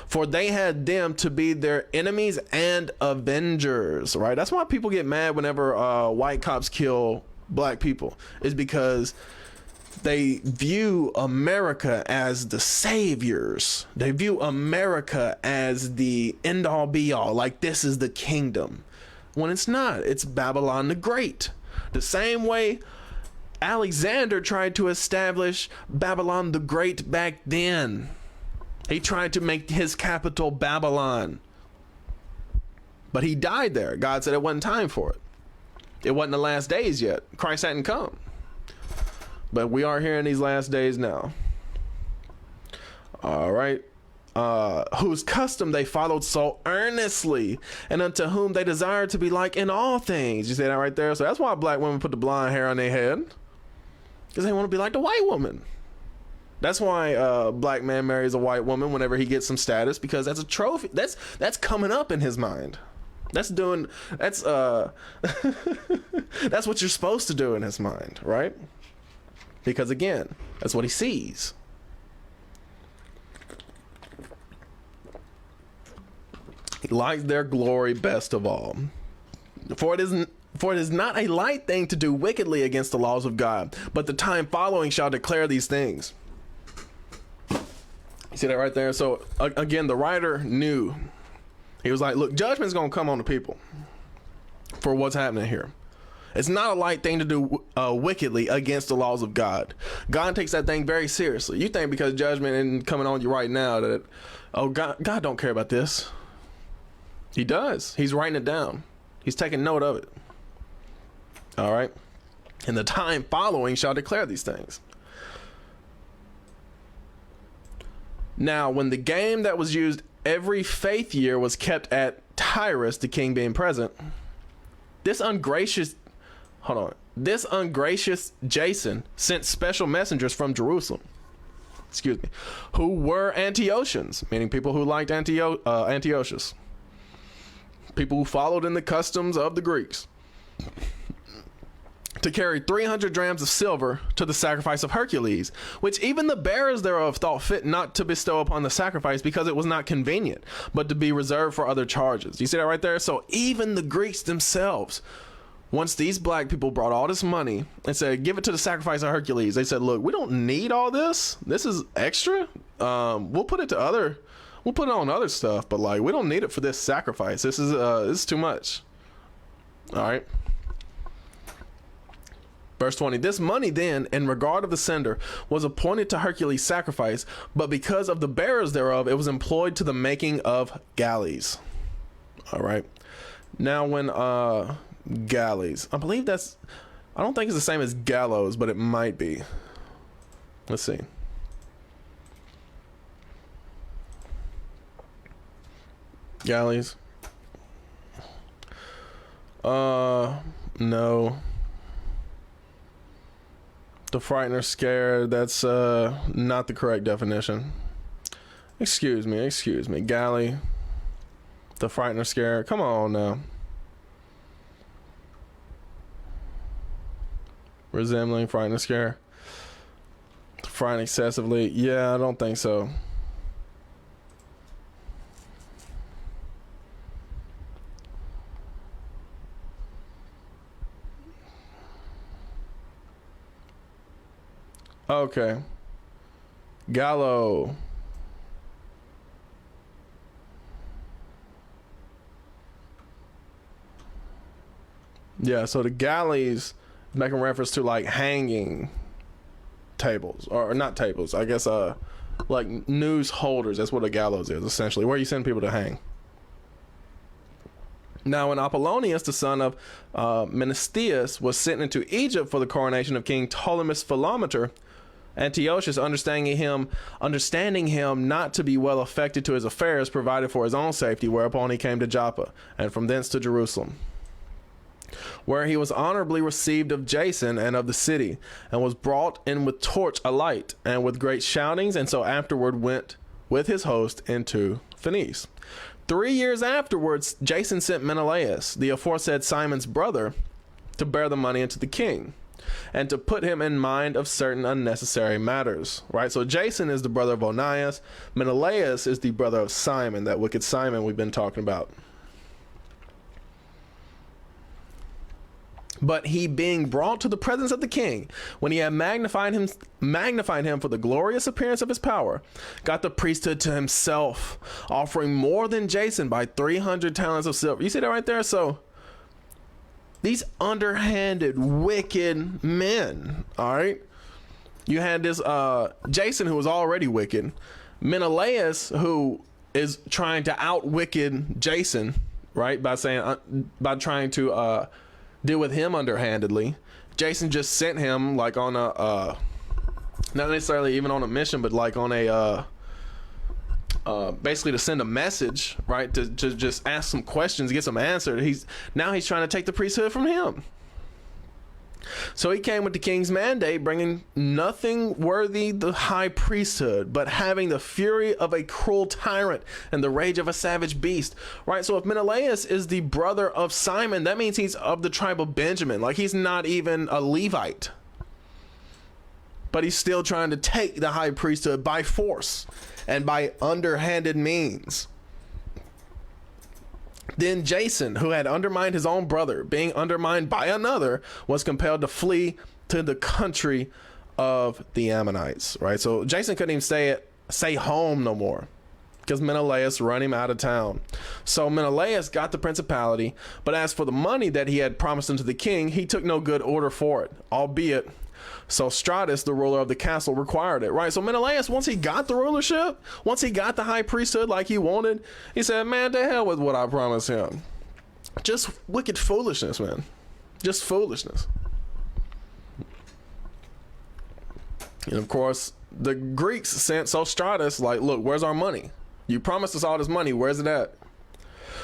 For they had them to be their enemies and avengers, right? That's why people get mad whenever white cops kill black people, is because they view America as the saviors. They view America as the end all be all, like this is the kingdom, when it's not. It's Babylon the Great. The same way Alexander tried to establish Babylon the Great back then. He tried to make his capital Babylon, but he died there. God said it wasn't time for it. It wasn't the last days yet. Christ hadn't come. But we are here in these last days now. All right. Whose custom they followed so earnestly, and unto whom they desired to be like in all things. You see that right there? So that's why black women put the blonde hair on their head. because they want to be like the white woman. That's why a black man marries a white woman whenever he gets some status, because that's a trophy. That's coming up in his mind. That's that's what you're supposed to do in his mind, right? Because again, that's what he sees. He likes their glory best of all. For it is not a light thing to do wickedly against the laws of God, but the time following shall declare these things. You see that right there? So again, the writer knew. He was like, look, judgment's going to come on the people for what's happening here. It's not a light thing to do wickedly against the laws of God. God takes that thing very seriously. You think because judgment isn't coming on you right now that, God don't care about this. He does. He's writing it down. He's taking note of it. All right. And the time following shall declare these things. Now, when the game that was used every faith year was kept at Tyrus, the king being present, this ungracious Jason sent special messengers from Jerusalem, who were Antiochians, meaning people who liked Antiochus, people who followed in the customs of the Greeks, to carry 300 drams of silver to the sacrifice of Hercules, which even the bearers thereof thought fit not to bestow upon the sacrifice, because it was not convenient, but to be reserved for other charges. You see that right there? So even the Greeks themselves, once these black people brought all this money and said, give it to the sacrifice of Hercules, they said, look, we don't need all this. This is extra. We'll put it on other stuff, but like, we don't need it for this sacrifice. This is too much. All right. Verse 20, this money then, in regard of the sender, was appointed to Hercules' sacrifice, but because of the bearers thereof, it was employed to the making of galleys. All right. Now when galleys, I don't think it's the same as gallows, but it might be. Let's see. Galleys. No. The frightened or scared, that's not the correct definition. Excuse me. Galley. The frightened or scared. Come on now. Resembling, frightened or scared. Frightened excessively. Yeah, I don't think so. Okay. Gallo. Yeah, so the galleys making reference to like hanging tables, or not tables, I guess like news holders. That's what a gallows is, essentially, where you send people to hang. Now, when Apollonius, the son of Menesthius, was sent into Egypt for the coronation of King Ptolemus Philometor, Antiochus, understanding him not to be well affected to his affairs, provided for his own safety, whereupon he came to Joppa, and from thence to Jerusalem, where he was honorably received of Jason and of the city, and was brought in with torch alight, and with great shoutings, and so afterward went with his host into Phoenice. 3 years afterwards, Jason sent Menelaus, the aforesaid Simon's brother, to bear the money unto the king, and to put him in mind of certain unnecessary matters. Right? So Jason is the brother of Onias. Menelaus is the brother of Simon, that wicked Simon we've been talking about. But he, being brought to the presence of the king, when he had magnified him for the glorious appearance of his power, got the priesthood to himself, offering more than Jason by 300 talents of silver. You see that right there? So these underhanded, wicked men, all right? You had this Jason, who was already wicked, Menelaus, who is trying to out-wicked Jason, right? By trying to deal with him underhandedly. Jason just sent him like on a not necessarily even on a mission, but like on a basically to send a message, right? To just ask some questions, get some answers. He's trying to take the priesthood from him. So he came with the king's mandate, bringing nothing worthy the high priesthood, but having the fury of a cruel tyrant and the rage of a savage beast. Right? So if Menelaus is the brother of Simon, that means he's of the tribe of Benjamin. Like, he's not even a Levite. But he's still trying to take the high priesthood by force and by underhanded means. Then Jason, who had undermined his own brother, being undermined by another, was compelled to flee to the country of the Ammonites. Right? So Jason couldn't even stay home no more, because Menelaus run him out of town. So Menelaus got the principality, but as for the money that he had promised unto the king, he took no good order for it, albeit Sostratus, the ruler of the castle, required it. Right? So Menelaus, once he got the rulership, once he got the high priesthood like he wanted, he said, man, to hell with what I promised him. Just wicked foolishness, man. Just foolishness. And of course, the Greeks sent Sostratus, like, look, where's our money? You promised us all this money. Where's it at?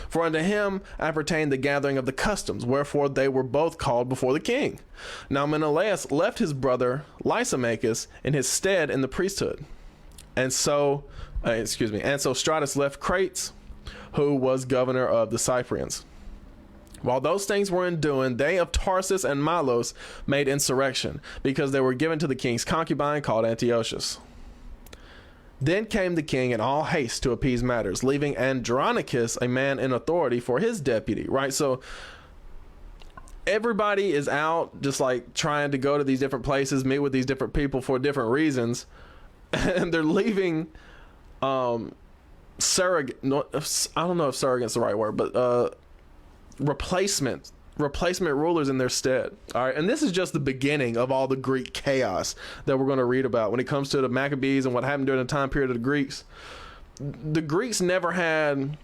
For unto him appertained the gathering of the customs, wherefore they were both called before the king. Now Menelaus left his brother Lysimachus in his stead in the priesthood. And so Sostratus left Crates, who was governor of the Cyprians. While those things were in doing, they of Tarsus and Milos made insurrection, because they were given to the king's concubine called Antiochus. Then came the king in all haste to appease matters, leaving Andronicus, a man in authority, for his deputy. Right? So everybody is out just like trying to go to these different places, meet with these different people for different reasons. And they're leaving surrogate, I don't know if surrogate's the right word, but replacement rulers in their stead. All right, and this is just the beginning of all the Greek chaos that we're going to read about when it comes to the Maccabees and what happened during the time period of the Greeks. The Greeks never had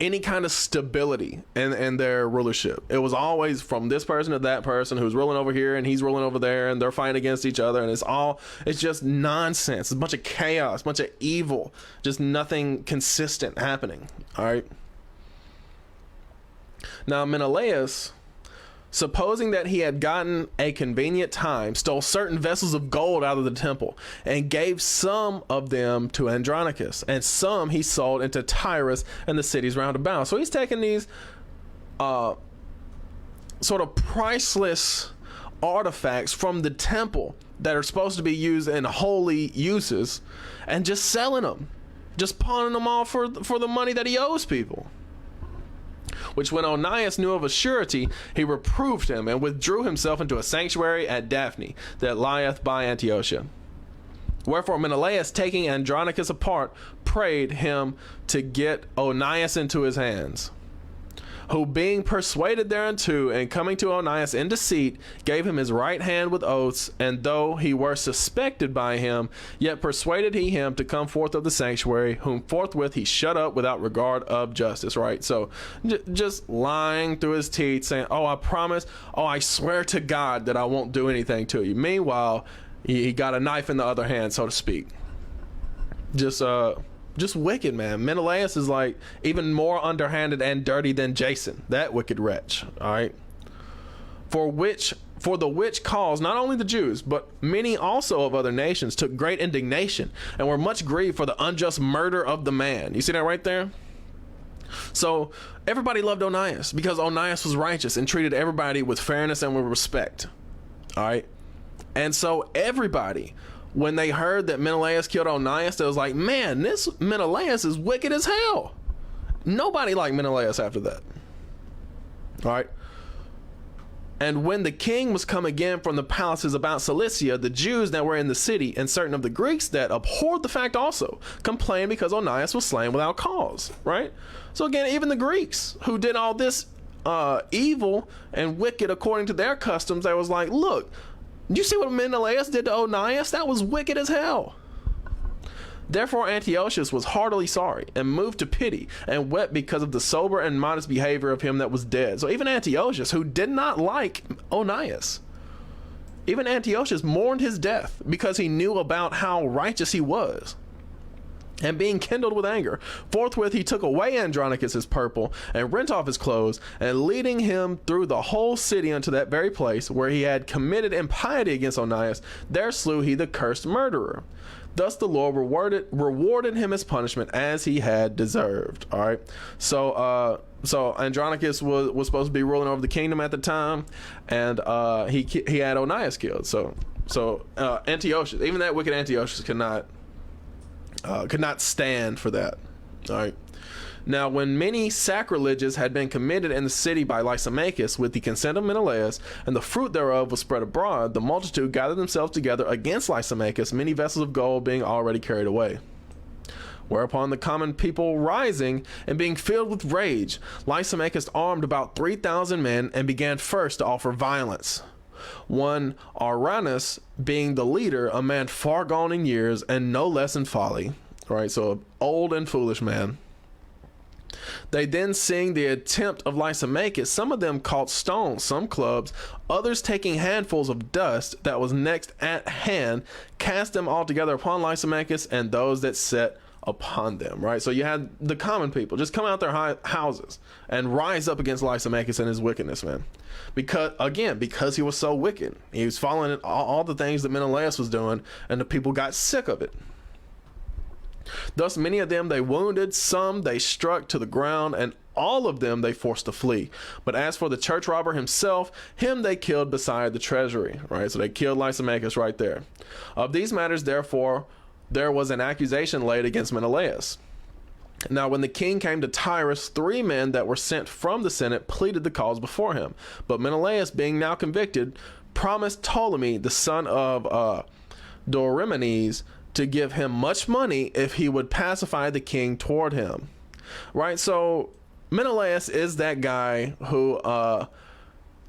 any kind of stability in their rulership. It was always from this person to that person who's ruling over here and he's ruling over there, and they're fighting against each other, and it's just nonsense. It's a bunch of chaos, a bunch of evil, just nothing consistent happening. All right. Now Menelaus, supposing that he had gotten a convenient time, stole certain vessels of gold out of the temple and gave some of them to Andronicus, and some he sold into Tyrus and the cities round about. So he's taking these sort of priceless artifacts from the temple that are supposed to be used in holy uses and just selling them, just pawning them off for the money that he owes people. Which when Onias knew of a surety, he reproved him and withdrew himself into a sanctuary at Daphne, that lieth by Antiochia. Wherefore Menelaus, taking Andronicus apart, prayed him to get Onias into his hands, who being persuaded thereunto, and coming to Onias in deceit, gave him his right hand with oaths, and though he were suspected by him, yet persuaded he him to come forth of the sanctuary, whom forthwith he shut up without regard of justice. Right? So just lying through his teeth, saying, oh, I promise, oh, I swear to God that I won't do anything to you. Meanwhile, he got a knife in the other hand, so to speak. Just wicked, man. Menelaus is like even more underhanded and dirty than Jason, that wicked wretch. All right. For the which cause not only the Jews, but many also of other nations took great indignation and were much grieved for the unjust murder of the man. You see that right there? So everybody loved Onias because Onias was righteous and treated everybody with fairness and with respect. All right. And so everybody, when they heard that Menelaus killed Onias, they was like, man, this Menelaus is wicked as hell. Nobody liked Menelaus after that. All right. And when the king was come again from the palaces about Cilicia, the Jews that were in the city and certain of the Greeks that abhorred the fact also complained because Onias was slain without cause. Right. So again, even the Greeks who did all this evil and wicked according to their customs, they was like, look, you see what Menelaus did to Onias? That was wicked as hell. Therefore Antiochus was heartily sorry and moved to pity and wept because of the sober and modest behavior of him that was dead. So even Antiochus, who did not like Onias, even Antiochus mourned his death because he knew about how righteous he was. And being kindled with anger, forthwith he took away Andronicus his purple, and rent off his clothes, and leading him through the whole city unto that very place where he had committed impiety against Onias, there slew he the cursed murderer. Thus the Lord rewarded him his punishment as he had deserved. All right. So Andronicus was supposed to be ruling over the kingdom at the time, and he had Onias killed. So Antiochus, even that wicked Antiochus, could not stand for that. All right. Now, when many sacrileges had been committed in the city by Lysimachus with the consent of Menelaus, and the fruit thereof was spread abroad, the multitude gathered themselves together against Lysimachus, many vessels of gold being already carried away. Whereupon the common people rising and being filled with rage, Lysimachus armed about 3,000 men and began first to offer violence. One Aranus being the leader, a man far gone in years and no less in folly. Right, so an old and foolish man. They then, seeing the attempt of Lysimachus, some of them caught stones, some clubs, others taking handfuls of dust that was next at hand, cast them all together upon Lysimachus and those that sat upon them. Right, so you had the common people just come out their houses and rise up against Lysimachus and his wickedness, man. Because he was so wicked, he was following all the things that Menelaus was doing, and the people got sick of it. Thus many of them they wounded, some they struck to the ground, and all of them they forced to flee. But as for the church robber himself, him they killed beside the treasury. Right, so they killed Lysimachus right there. Of these matters, therefore, there was an accusation laid against Menelaus. Now, when the king came to Tyrus, 3 men that were sent from the Senate pleaded the cause before him. But Menelaus, being now convicted, promised Ptolemy, the son of Dorymenes, to give him much money if he would pacify the king toward him. Right, so Menelaus is that guy who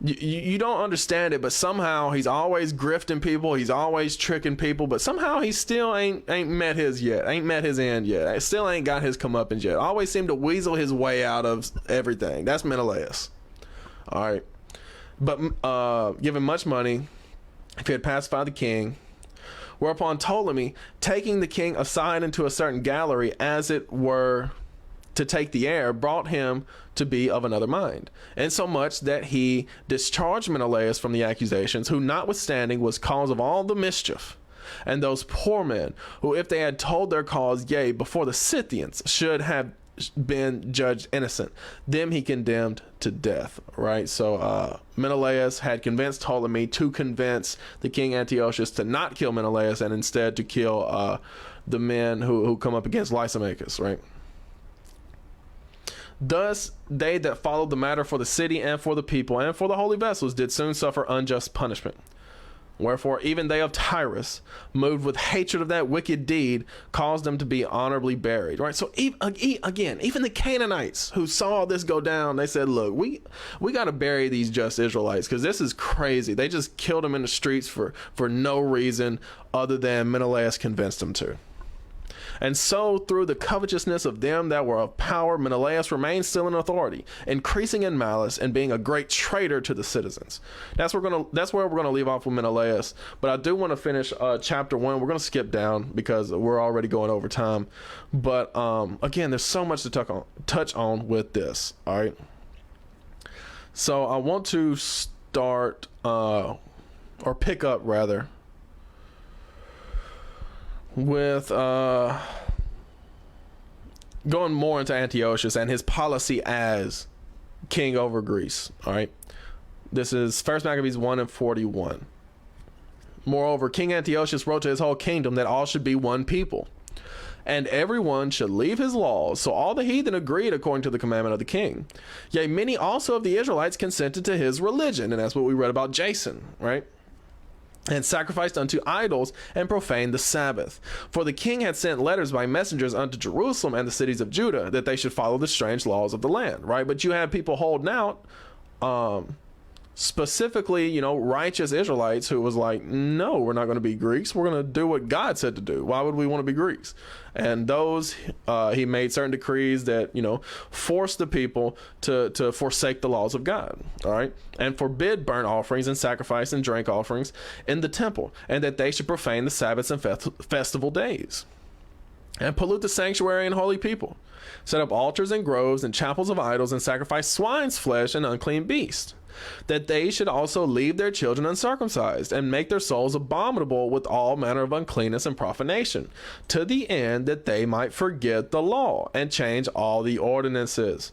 you don't understand it, but somehow he's always grifting people, he's always tricking people, but somehow he still ain't met his end yet. Still ain't got his comeuppance yet. Always seem to weasel his way out of everything. That's Menelaus. All right, but give him much money if he had pacified the king. Whereupon Ptolemy, taking the king aside into a certain gallery, as it were to take the air, brought him to be of another mind, insomuch that he discharged Menelaus from the accusations, who notwithstanding was cause of all the mischief. And those poor men, who if they had told their cause, yea, before the Scythians, should have been judged innocent, them he condemned to death. Right, so Menelaus had convinced Ptolemy to convince the king Antiochus to not kill Menelaus, and instead to kill the men who come up against Lysimachus. Right, thus they that followed the matter for the city and for the people and for the holy vessels did soon suffer unjust punishment. Wherefore even they of Tyrus, moved with hatred of that wicked deed, caused them to be honorably buried. Right, so even the Canaanites who saw this go down, they said, look, we got to bury these just Israelites, because this is crazy. They just killed them in the streets for no reason other than Menelaus convinced them to. And so through the covetousness of them that were of power, Menelaus remained still in authority, increasing in malice and being a great traitor to the citizens. That's where we're gonna leave off with Menelaus. But I do want to finish chapter 1. We're gonna skip down because we're already going over time. But again, there's so much to touch on with this. All right. So I want to start or pick up rather with going more into Antiochus and his policy as king over Greece. All right, this is 1 Maccabees 1:41. Moreover, King Antiochus wrote to his whole kingdom that all should be one people, and everyone should leave his laws. So all the heathen agreed according to the commandment of the king. Yea, many also of the Israelites consented to his religion, and that's what we read about Jason, right? And sacrificed unto idols and profaned the Sabbath. For the king had sent letters by messengers unto Jerusalem and the cities of Judah that they should follow the strange laws of the land, right? But you have people holding out, specifically, righteous Israelites who was like, no, we're not going to be Greeks. We're going to do what God said to do. Why would we want to be Greeks? And those, he made certain decrees that, forced the people to forsake the laws of God. All right. And forbid burnt offerings and sacrifice and drink offerings in the temple, and that they should profane the Sabbaths and festival days. and pollute the sanctuary and holy people, set up altars and groves and chapels of idols, and sacrifice swine's flesh and unclean beasts, that they should also leave their children uncircumcised, and make their souls abominable with all manner of uncleanness and profanation, to the end that they might forget the law, and change all the ordinances.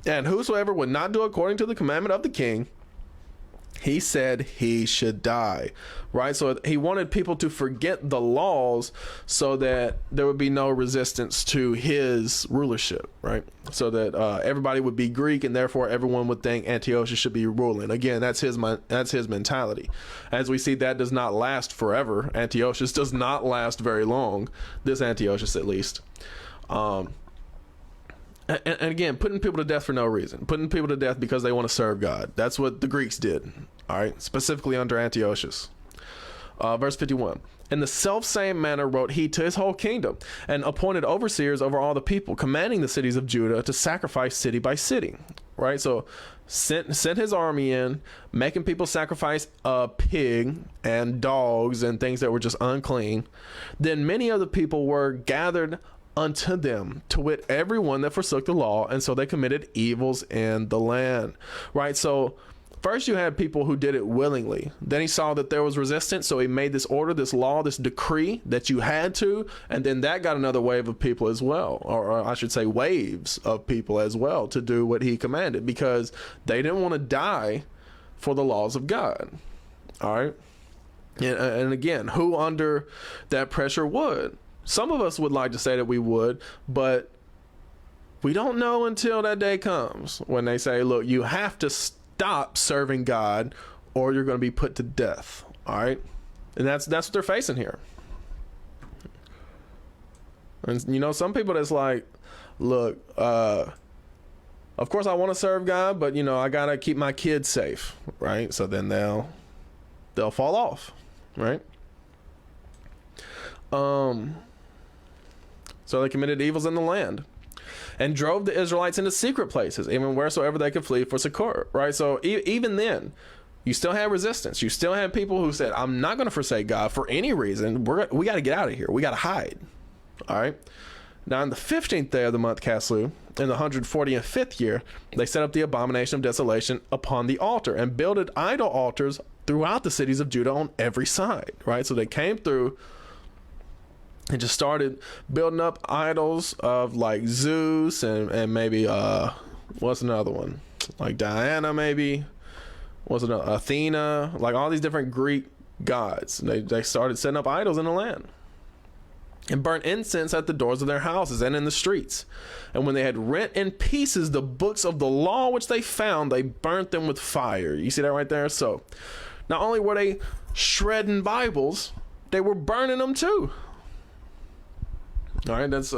And whosoever would not do according to the commandment of the king, he said he should die, right? So he wanted people to forget the laws so that there would be no resistance to his rulership, right? So that everybody would be Greek, and therefore everyone would think Antiochus should be ruling. Again, that's his mentality. As we see, that does not last forever. Antiochus does not last very long. This Antiochus, at least. And again, putting people to death for no reason. Putting people to death because they want to serve God. That's what the Greeks did, all right? Specifically under Antiochus. Verse 51. In the selfsame manner wrote he to his whole kingdom, and appointed overseers over all the people, commanding the cities of Judah to sacrifice city by city, right? So sent his army in, making people sacrifice a pig and dogs and things that were just unclean. Then many of the people were gathered unto them, to wit, everyone that forsook the law, and so they committed evils in the land, right? So first you had people who did it willingly. Then he saw that there was resistance, so he made this order, this law, this decree that you had to, and then that got another wave of people as well, or I should say waves of people as well, to do what he commanded, because they didn't want to die for the laws of God. All right. And again, who under that pressure would? Some of us would like to say that we would, but we don't know until that day comes when they say, look, you have to stop serving God or you're going to be put to death. All right. And that's what they're facing here. And, you know, some people that's like, look, of course I want to serve God, but, you know, I got to keep my kids safe. Right. So then they'll fall off. Right. So they committed evils in the land and drove the Israelites into secret places, even wheresoever they could flee for succor, right? So even then, you still had resistance. You still had people who said, I'm not going to forsake God for any reason. We got to get out of here. We got to hide. All right. Now, on the 15th day of the month, Caslu, in the 145th year, they set up the abomination of desolation upon the altar and builded idol altars throughout the cities of Judah on every side, right? So they came through and just started building up idols of like Zeus and maybe what's another one, like Diana, maybe was it Athena, like all these different Greek gods. They started setting up idols in the land and burnt incense at the doors of their houses and in the streets. And when they had rent in pieces the books of the law which they found, they burnt them with fire. You see that right there? So not only were they shredding Bibles, they were burning them too. All right, that's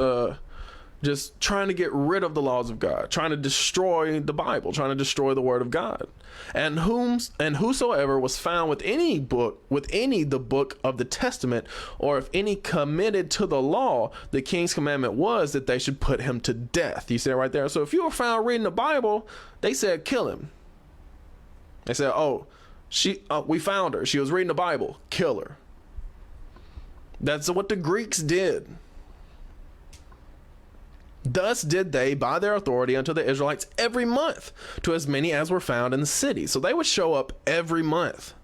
just trying to get rid of the laws of God, trying to destroy the Bible, trying to destroy the word of God. And whosoever was found with the book of the testament, or if any committed to the law, the king's commandment was that they should put him to death. You see that right there? So if you were found reading the Bible, they said kill him. They said, we found her, she was reading the Bible, kill her. That's what the Greeks did. Thus did they by their authority unto the Israelites every month, to as many as were found in the city. So they would show up every month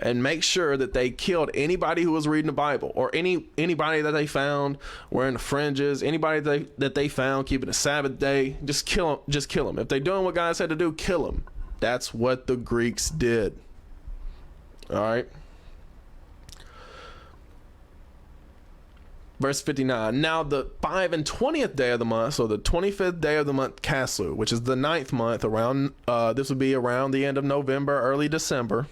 and make sure that they killed anybody who was reading the Bible, or anybody that they found wearing the fringes, anybody that they found keeping a Sabbath day. Just kill them. If they're doing what God said to do, kill them. That's what the Greeks did. All right. Verse 59, now the 25th day of the month, so the 25th day of the month Caslu, which is the 9th month, this would be around the end of November, early December,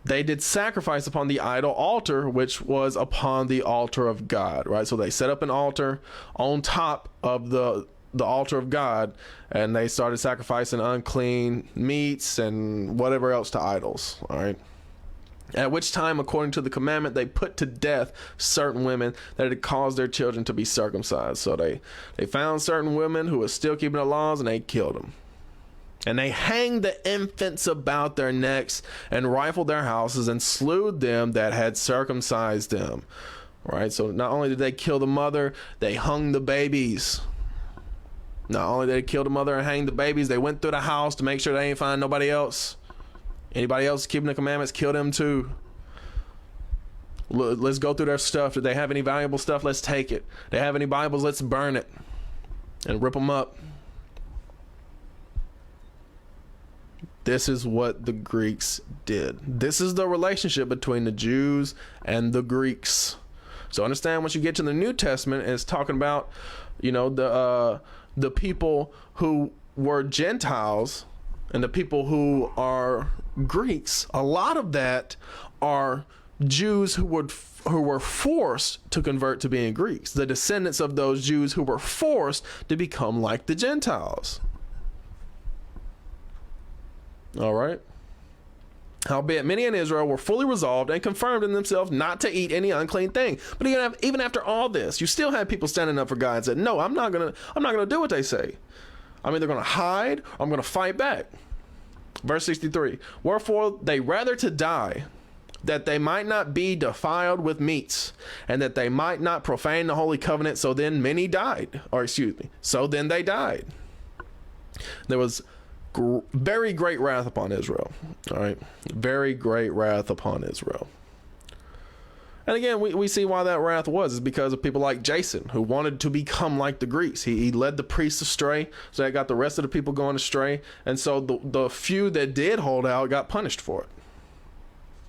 they did sacrifice upon the idol altar, which was upon the altar of God, right? So they set up an altar on top of the altar of God, and they started sacrificing unclean meats and whatever else to idols, all right? At which time, according to the commandment, they put to death certain women that had caused their children to be circumcised. So they found certain women who were still keeping the laws, and they killed them. And they hanged the infants about their necks and rifled their houses and slew them that had circumcised them. Right? So not only did they kill the mother, they hung the babies. Not only did they kill the mother and hang the babies, they went through the house to make sure they ain't find nobody else. Anybody else keeping the commandments, kill them too. Let's go through their stuff. Do they have any valuable stuff? Let's take it. They have any Bibles? Let's burn it and rip them up. This is what the Greeks did. This is the relationship between the Jews and the Greeks. So understand, once you get to the New Testament, it's talking about, the people who were Gentiles and the people who are Greeks. A lot of that are Jews who were forced to convert to being Greeks. The descendants of those Jews who were forced to become like the Gentiles. All right. Howbeit, many in Israel were fully resolved and confirmed in themselves not to eat any unclean thing. But even after all this, you still had people standing up for God and said, "No, I'm not gonna do what they say. I'm either gonna hide or I'm gonna fight back." Verse 63. Wherefore they rather to die, that they might not be defiled with meats, and that they might not profane the holy covenant. So then many died, so then they died. There was very great wrath upon Israel. All right. Very great wrath upon Israel. And again, we see why that wrath was. It's because of people like Jason, who wanted to become like the Greeks. He led the priests astray, so that got the rest of the people going astray. And so the few that did hold out got punished for it.